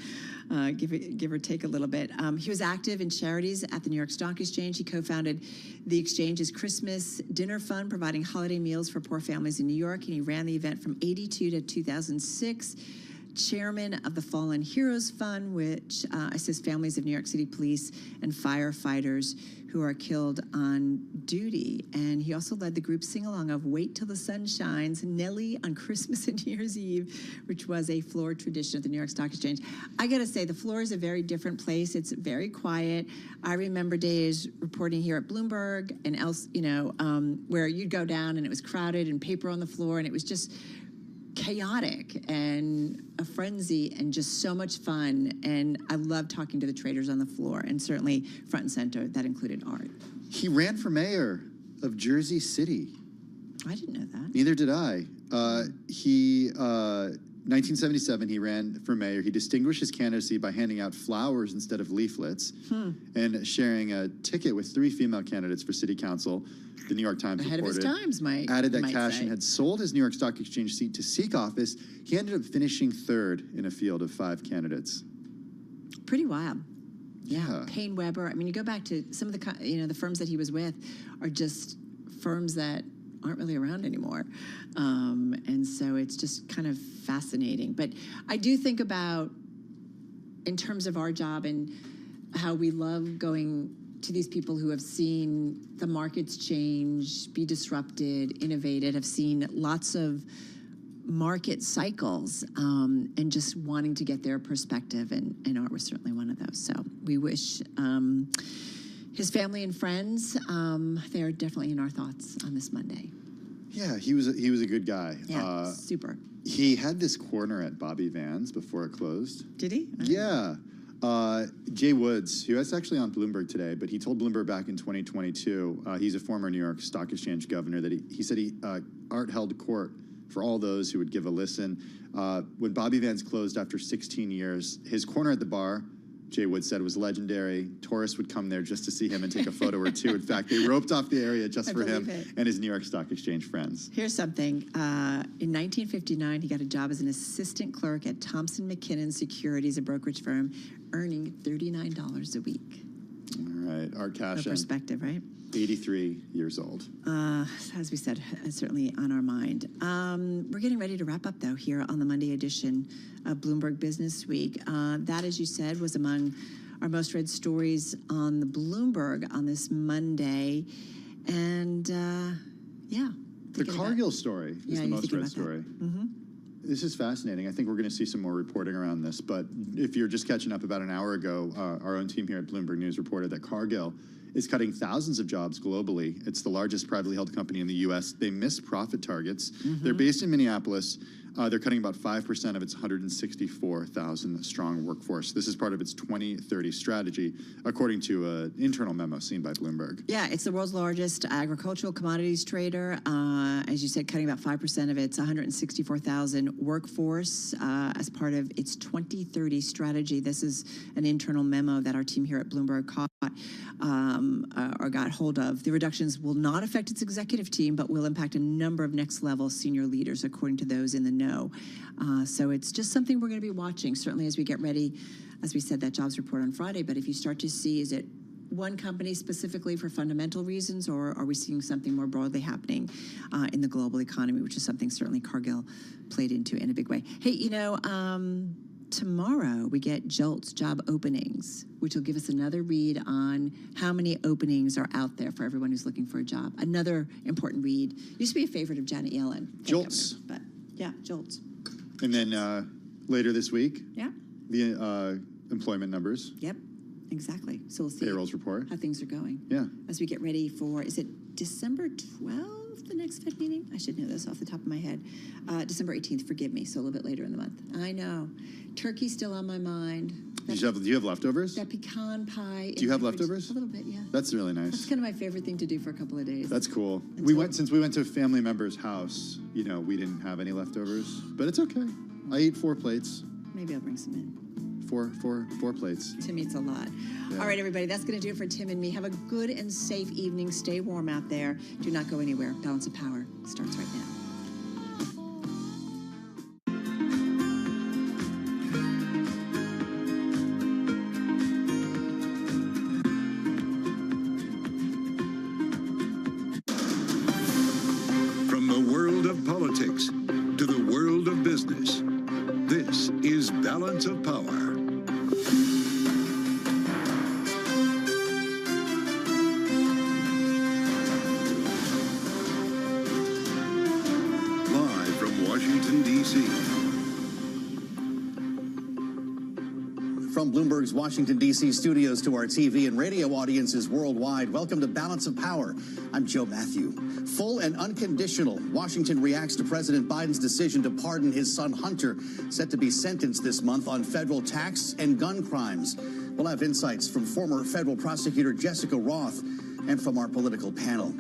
give or take a little bit. He was active in charities at the New York Stock Exchange. He co-founded the exchange's Christmas Dinner Fund, providing holiday meals for poor families in New York, and he ran the event from 1982 to 2006. Chairman of the Fallen Heroes Fund, which assists families of New York City police and firefighters who are killed on duty. And he also led the group sing-along of Wait Till the Sun Shines, Nelly on Christmas and New Year's Eve, which was a floor tradition at the New York Stock Exchange. I gotta say, the floor is a very different place. It's very quiet. I remember days reporting here at Bloomberg and else, where you'd go down and it was crowded and paper on the floor, and it was just chaotic and a frenzy and just so much fun. And I love talking to the traders on the floor, and certainly front and center, that included Art. He ran for mayor of Jersey City. I didn't know that. Neither did I. 1977, he ran for mayor. He distinguished his candidacy by handing out flowers instead of leaflets and sharing a ticket with 3 female candidates for city council. The New York Times Ahead reported, of his times, added that might Cashin say. had sold his New York Stock Exchange seat to seek office. He ended up finishing 3rd in a field of 5 candidates. Pretty wild. Yeah. Payne Weber. I mean, you go back to some of the, the firms that he was with are just firms that aren't really around anymore. And so it's just kind of fascinating. But I do think about, in terms of our job and how we love going to these people who have seen the markets change, be disrupted, innovated, have seen lots of market cycles, and just wanting to get their perspective, and Art was certainly one of those. So we wish his family and friends, they are definitely in our thoughts on this Monday. Yeah, he was a good guy. Yeah, super. He had this corner at Bobby Van's before it closed. Did he? Yeah. Jay Woods, who was actually on Bloomberg today, but he told Bloomberg back in 2022, he's a former New York Stock Exchange governor, that he said Art held court for all those who would give a listen. When Bobby Van's closed after 16 years, his corner at the bar, Jay Woods said, was legendary. Tourists would come there just to see him and take a photo or two. In fact, they roped off the area just for him and his New York Stock Exchange friends. Here's something. In 1959, he got a job as an assistant clerk at Thompson McKinnon Securities, a brokerage firm, earning $39 a week. All right, Art Cashin. No perspective, right? 83 years old. As we said, certainly on our mind. We're getting ready to wrap up, though, here on the Monday edition of Bloomberg Business Week. That, as you said, was among our most read stories on the Bloomberg on this Monday. And, yeah. The Cargill story is the most read story. Mm-hmm. This is fascinating. I think we're going to see some more reporting around this. But if you're just catching up, about an hour ago, our own team here at Bloomberg News reported that Cargill is cutting thousands of jobs globally. It's the largest privately held company in the U.S. They missed profit targets. They're based in Minneapolis. They're cutting about 5% of its 164,000 strong workforce. This is part of its 2030 strategy, according to an internal memo seen by Bloomberg. Yeah, it's the world's largest agricultural commodities trader. As you said, cutting about 5% of its 164,000 workforce as part of its 2030 strategy. This is an internal memo that our team here at Bloomberg caught or got hold of. The reductions will not affect its executive team, but will impact a number of next-level senior leaders, according to those in the know. So it's just something we're going to be watching, certainly as we get ready, as we said, that jobs report on Friday. But if you start to see, is it one company specifically for fundamental reasons, or are we seeing something more broadly happening in the global economy, which is something certainly Cargill played into in a big way. Hey, tomorrow we get JOLTS job openings, which will give us another read on how many openings are out there for everyone who's looking for a job. Another important read. Used to be a favorite of Janet Yellen. JOLTS. Governor, but yeah, JOLTS. And then later this week, yeah, the employment numbers. Yep, exactly. So we'll see payrolls report, how things are going. Yeah. As we get ready for, is it December 12th, the next Fed meeting? I should know this off the top of my head. December 18th, forgive me, so a little bit later in the month. I know. Turkey's still on my mind. Do you have leftovers? That pecan pie. Do you have leftovers? A little bit, yeah. That's really nice. That's kind of my favorite thing to do for a couple of days. That's cool. Since we went to a family member's house, we didn't have any leftovers, but it's okay. I ate 4 plates. Maybe I'll bring some in. Four plates. Tim eats a lot. Yeah. All right, everybody, that's going to do it for Tim and me. Have a good and safe evening. Stay warm out there. Do not go anywhere. Balance of Power starts right now. politics to the world of business. This is Balance of Power. Live from Washington, D.C. From Bloomberg's Washington, D.C. studios to our TV and radio audiences worldwide, welcome to Balance of Power. I'm Joe Matthew. Full and unconditional, Washington reacts to President Biden's decision to pardon his son Hunter, set to be sentenced this month on federal tax and gun crimes. We'll have insights from former federal prosecutor Jessica Roth and from our political panel.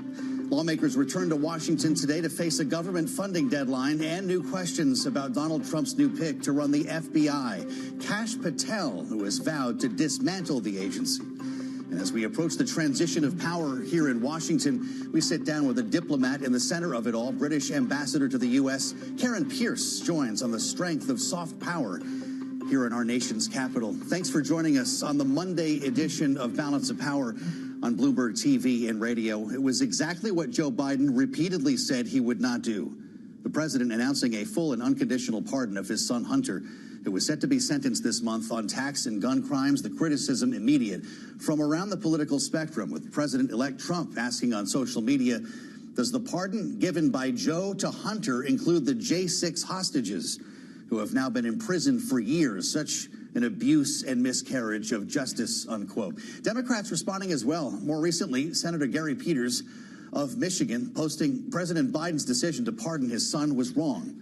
Lawmakers return to Washington today to face a government funding deadline and new questions about Donald Trump's new pick to run the FBI, Kash Patel, who has vowed to dismantle the agency. And as we approach the transition of power here in Washington, we sit down with a diplomat in the center of it all, British Ambassador to the U.S. Karen Pierce joins on the strength of soft power here in our nation's capital. Thanks for joining us on the Monday edition of Balance of Power on Bloomberg TV and radio. It was exactly what Joe Biden repeatedly said he would not do. The president announcing a full and unconditional pardon of his son Hunter, who was set to be sentenced this month on tax and gun crimes. The criticism immediate from around the political spectrum, with President-elect Trump asking on social media, does the pardon given by Joe to Hunter include the J6 hostages who have now been imprisoned for years? Such an abuse and miscarriage of justice, unquote. Democrats responding as well. More recently, Senator Gary Peters of Michigan posting President Biden's decision to pardon his son was wrong.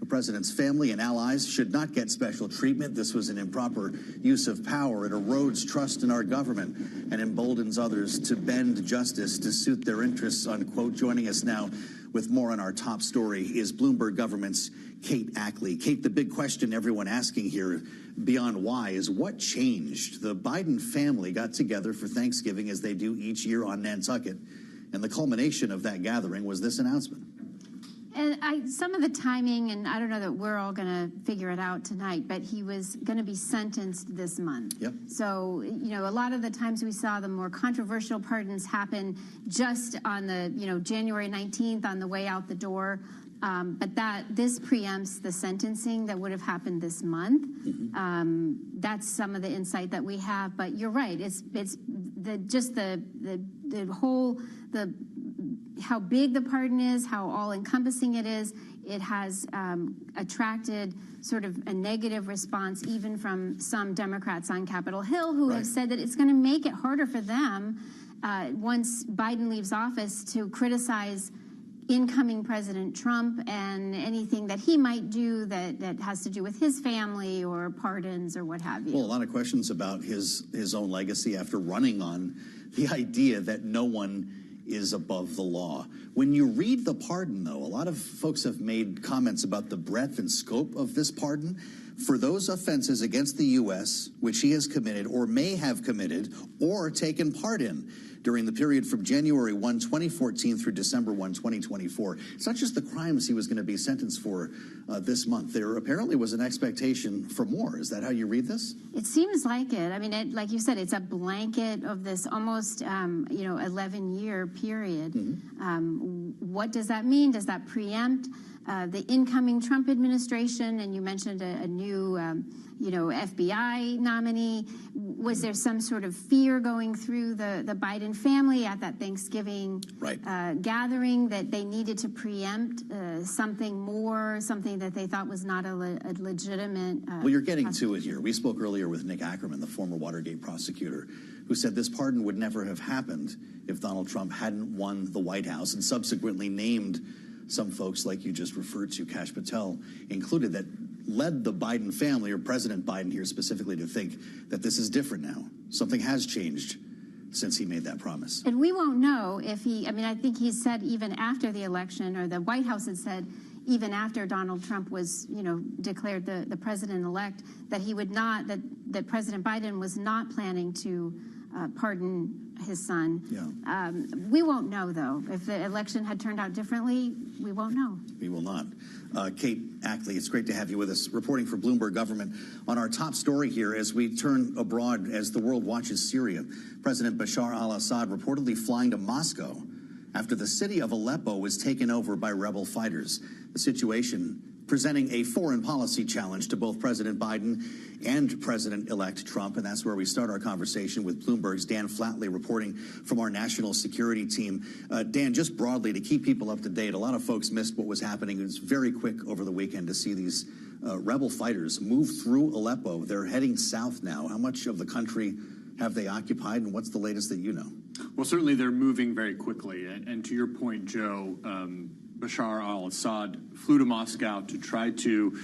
The president's family and allies should not get special treatment. This was an improper use of power. It erodes trust in our government and emboldens others to bend justice to suit their interests, unquote. Joining us now with more on our top story is Bloomberg government's Kate Ackley. Kate, the big question everyone asking here beyond why is what changed? The Biden family got together for Thanksgiving, as they do each year on Nantucket, and the culmination of that gathering was this announcement. And some of the timing, and I don't know that we're all going to figure it out tonight, but he was going to be sentenced this month. Yep. So, you know, a lot of the times we saw the more controversial pardons happen just on the, January 19th on the way out the door. But this preempts the sentencing that would have happened this month. Mm-hmm. That's some of the insight that we have. But you're right. It's how big the pardon is, how all-encompassing it is. It has attracted sort of a negative response even from some Democrats on Capitol Hill who have said that it's going to make it harder for them once Biden leaves office to criticize incoming President Trump and anything that he might do that has to do with his family or pardons or what have you. Well, a lot of questions about his own legacy after running on the idea that no one is above the law. When you read the pardon, though, a lot of folks have made comments about the breadth and scope of this pardon. For those offenses against the U.S., which he has committed or may have committed or taken part in during the period from January 1, 2014 through December 1, 2024. It's not just the crimes he was going to be sentenced for this month. There apparently was an expectation for more. Is that how you read this? It seems like it. I mean, like you said, it's a blanket of this almost, 11-year period. Mm-hmm. What does that mean? Does that preempt the incoming Trump administration? And you mentioned a new, FBI nominee. Was there some sort of fear going through the Biden family at that Thanksgiving gathering that they needed to preempt something that they thought was not a legitimate? Well, you're getting to it here. We spoke earlier with Nick Ackerman, the former Watergate prosecutor, who said this pardon would never have happened if Donald Trump hadn't won the White House and subsequently named some folks like you just referred to, Kash Patel included, that led the Biden family, or President Biden here specifically, to think that this is different now. Something has changed since he made that promise. And we won't know if I think he said even after the election, or the White House had said even after Donald Trump was, declared the president-elect, that he would not, that President Biden was not planning to pardon his son. Yeah. We won't know, though. If the election had turned out differently, we won't know. We will not. Kate Ackley, it's great to have you with us, reporting for Bloomberg Government on our top story here as we turn abroad as the world watches Syria. President Bashar al-Assad reportedly flying to Moscow after the city of Aleppo was taken over by rebel fighters. The situation presenting a foreign policy challenge to both President Biden and President-elect Trump. And that's where we start our conversation with Bloomberg's Dan Flatley reporting from our national security team. Dan, just broadly, to keep people up to date, a lot of folks missed what was happening. It was very quick over the weekend to see these rebel fighters move through Aleppo. They're heading south now. How much of the country have they occupied, and what's the latest that you know? Well, certainly they're moving very quickly. And to your point, Joe, Bashar al-Assad flew to Moscow to try to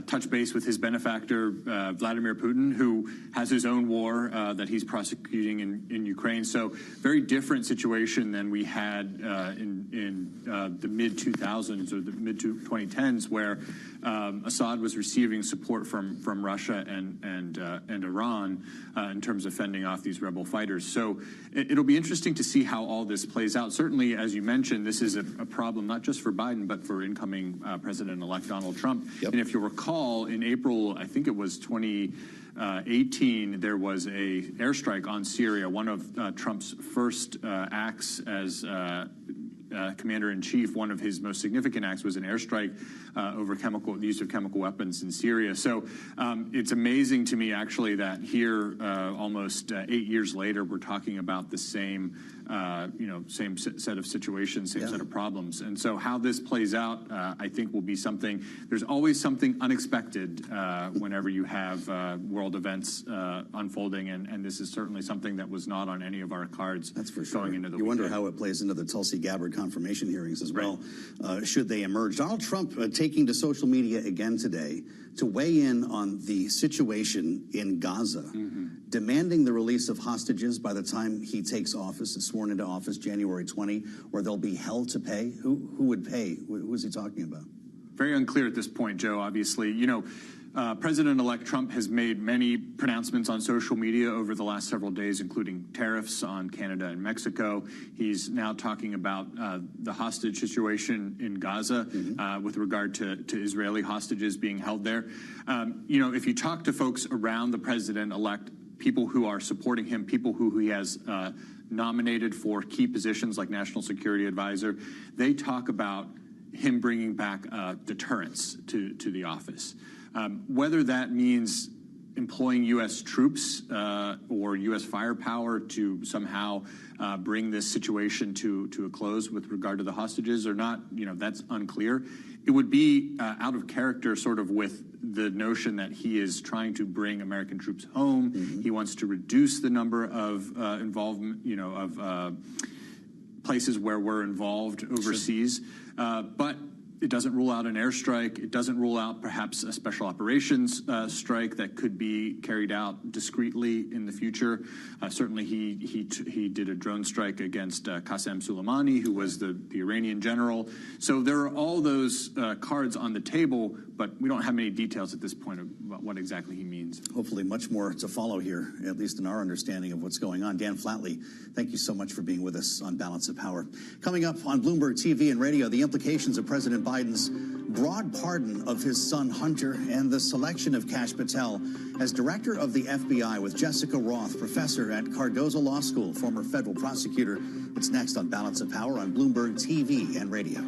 touch base with his benefactor, Vladimir Putin, who has his own war that he's prosecuting in Ukraine. So very different situation than we had in the mid-2000s or the mid-2010s, where Assad was receiving support from Russia and Iran in terms of fending off these rebel fighters. So it'll be interesting to see how all this plays out. Certainly, as you mentioned, this is a problem not just for Biden, but for incoming President-elect Donald Trump. Yep. And if you'll recall, in April, I think it was 2018, there was a airstrike on Syria. One of Trump's first acts as commander-in-chief, one of his most significant acts was an airstrike over the use of chemical weapons in Syria. So it's amazing to me, actually, that here, almost 8 years later, we're talking about the same, same set of situations, same set of problems. And so how this plays out, I think, will be something. There's always something unexpected whenever you have world events unfolding, and this is certainly something that was not on any of our cards. That's for sure. Going into the You weekend. wonder how it plays into the Tulsi Gabbard confirmation hearings as well, should they emerge. Donald Trump taking to social media again today to weigh in on the situation in Gaza, demanding the release of hostages by the time he takes office, is sworn into office January 20, or they'll be held to pay. Who would pay? Who is he talking about? Very unclear at this point, Joe, obviously. President-elect Trump has made many pronouncements on social media over the last several days, including tariffs on Canada and Mexico. He's now talking about the hostage situation in Gaza with regard to Israeli hostages being held there. If you talk to folks around the president-elect, people who are supporting him, people who he has nominated for key positions like National Security Advisor, they talk about him bringing back deterrence to the office. Whether that means employing U.S. troops or U.S. firepower to somehow bring this situation to a close with regard to the hostages or not, that's unclear. It would be out of character sort of with the notion that he is trying to bring American troops home. He wants to reduce the number of involvement, of places where we're involved overseas. But it doesn't rule out an airstrike. It doesn't rule out perhaps a special operations strike that could be carried out discreetly in the future. Certainly, he did a drone strike against Qasem Soleimani, who was the Iranian general. So there are all those cards on the table, but we don't have many details at this point about what exactly he means. Hopefully much more to follow here, at least in our understanding of what's going on. Dan Flatley, thank you so much for being with us on Balance of Power. Coming up on Bloomberg TV and radio, the implications of President Biden's broad pardon of his son Hunter and the selection of Kash Patel as director of the FBI with Jessica Roth, professor at Cardozo Law School, former federal prosecutor. It's next on Balance of Power on Bloomberg TV and radio.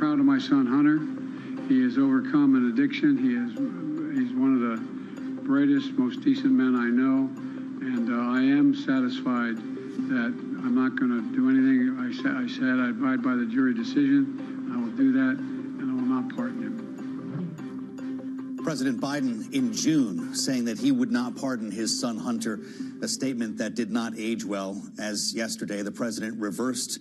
proud of my son, Hunter. He has overcome an addiction. He's one of the brightest, most decent men I know. And I am satisfied that I'm not going to do anything. I said I abide by the jury decision. I will do that, and I will not pardon him. President Biden in June saying that he would not pardon his son Hunter, a statement that did not age well, as yesterday the president reversed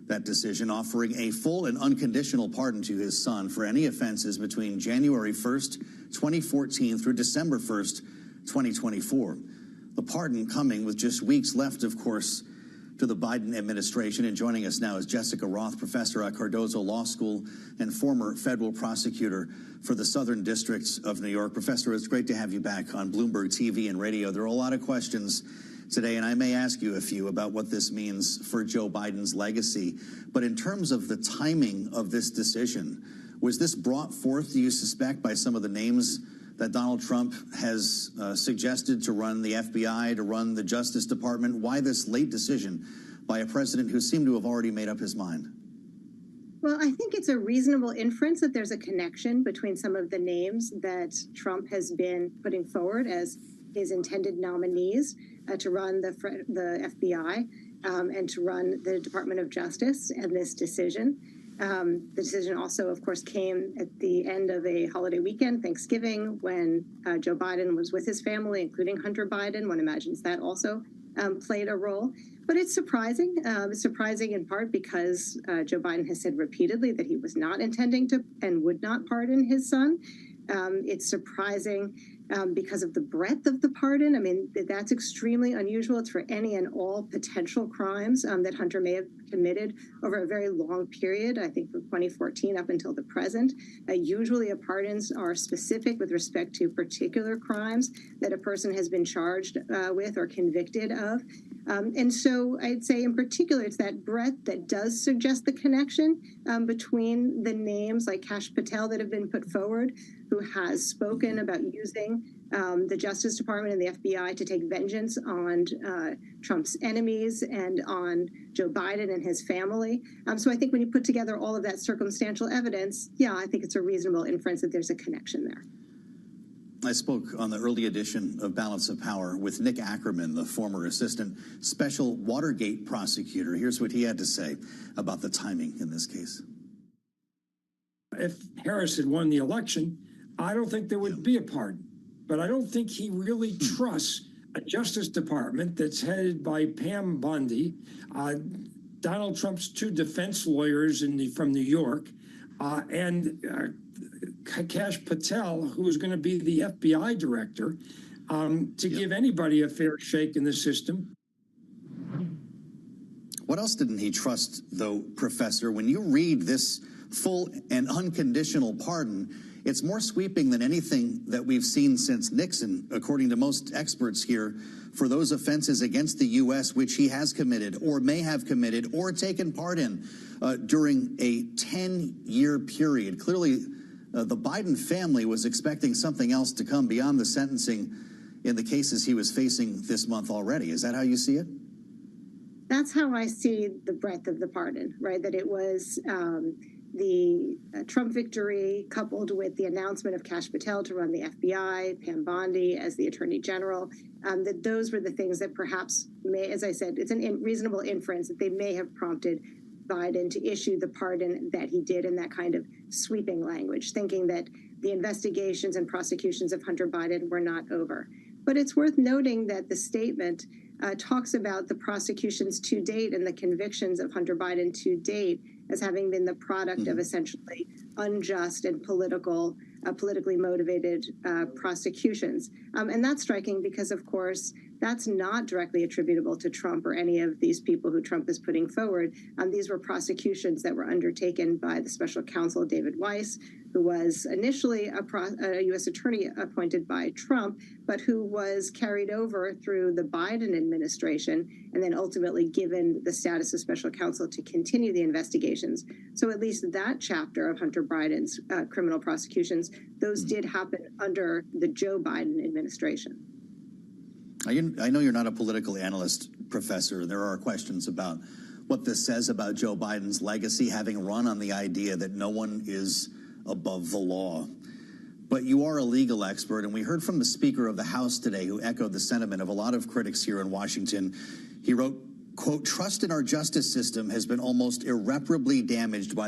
that decision, offering a full and unconditional pardon to his son for any offenses between January 1st, 2014 through December 1st, 2024. The pardon coming with just weeks left, of course, to the Biden administration. And joining us now is Jessica Roth, professor at Cardozo Law School and former federal prosecutor for the Southern District of New York. Professor, it's great to have you back on Bloomberg TV and radio. There are a lot of questions today, and I may ask you a few about what this means for Joe Biden's legacy. But in terms of the timing of this decision, was this brought forth, do you suspect, by some of the names that Donald Trump has suggested to run the FBI, to run the Justice Department? Why this late decision by a president who seemed to have already made up his mind? Well, I think it's a reasonable inference that there's a connection between some of the names that Trump has been putting forward as his intended nominees to run the FBI and to run the Department of Justice and this decision. The decision also, of course, came at the end of a holiday weekend, Thanksgiving, when Joe Biden was with his family, including Hunter Biden. One imagines that also played a role. But it's surprising. It's surprising in part because Joe Biden has said repeatedly that he was not intending to and would not pardon his son. It's surprising because of the breadth of the pardon. I mean, that's extremely unusual. It's for any and all potential crimes that Hunter may have committed over a very long period, I think from 2014 up until the present. Usually pardons are specific with respect to particular crimes that a person has been charged with or convicted of. And so I'd say in particular, it's that breadth that does suggest the connection between the names like Kash Patel that have been put forward, who has spoken about using the Justice Department and the FBI to take vengeance on Trump's enemies and on Joe Biden and his family. So I think when you put together all of that circumstantial evidence, yeah, I think it's a reasonable inference that there's a connection there. I spoke on the early edition of Balance of Power with Nick Ackerman, the former assistant special Watergate prosecutor. Here's what he had to say about the timing in this case. If Harris had won the election, I don't think there would be a pardon. But I don't think he really trusts a Justice Department that's headed by Pam Bondi, Donald Trump's two defense lawyers from New York, and Kash Patel, who is going to be the FBI director, to give anybody a fair shake in the system. What else didn't he trust, though, Professor? When you read this full and unconditional pardon, it's more sweeping than anything that we've seen since Nixon, according to most experts here, for those offenses against the U.S. which he has committed or may have committed or taken part in during a 10-year period. Clearly, the Biden family was expecting something else to come beyond the sentencing in the cases he was facing this month already. Is that how you see it? That's how I see the breadth of the pardon, right? That it was the Trump victory coupled with the announcement of Kash Patel to run the FBI, Pam Bondi as the Attorney General, that those were the things that perhaps may, as I said, it's a reasonable inference that they may have prompted Biden to issue the pardon that he did in that kind of sweeping language, thinking that the investigations and prosecutions of Hunter Biden were not over. But it's worth noting that the statement talks about the prosecutions to date and the convictions of Hunter Biden to date as having been the product of essentially unjust and politically motivated prosecutions. And that's striking because, of course, that's not directly attributable to Trump or any of these people who Trump is putting forward. These were prosecutions that were undertaken by the special counsel David Weiss, who was initially a U.S. attorney appointed by Trump, but who was carried over through the Biden administration and then ultimately given the status of special counsel to continue the investigations. So at least that chapter of Hunter Biden's criminal prosecutions, those did happen under the Joe Biden administration. I know you're not a political analyst, Professor. There are questions about what this says about Joe Biden's legacy, having run on the idea that no one is above the law. But you are a legal expert, and we heard from the Speaker of the House today who echoed the sentiment of a lot of critics here in Washington. He wrote, quote, "Trust in our justice system has been almost irreparably damaged by the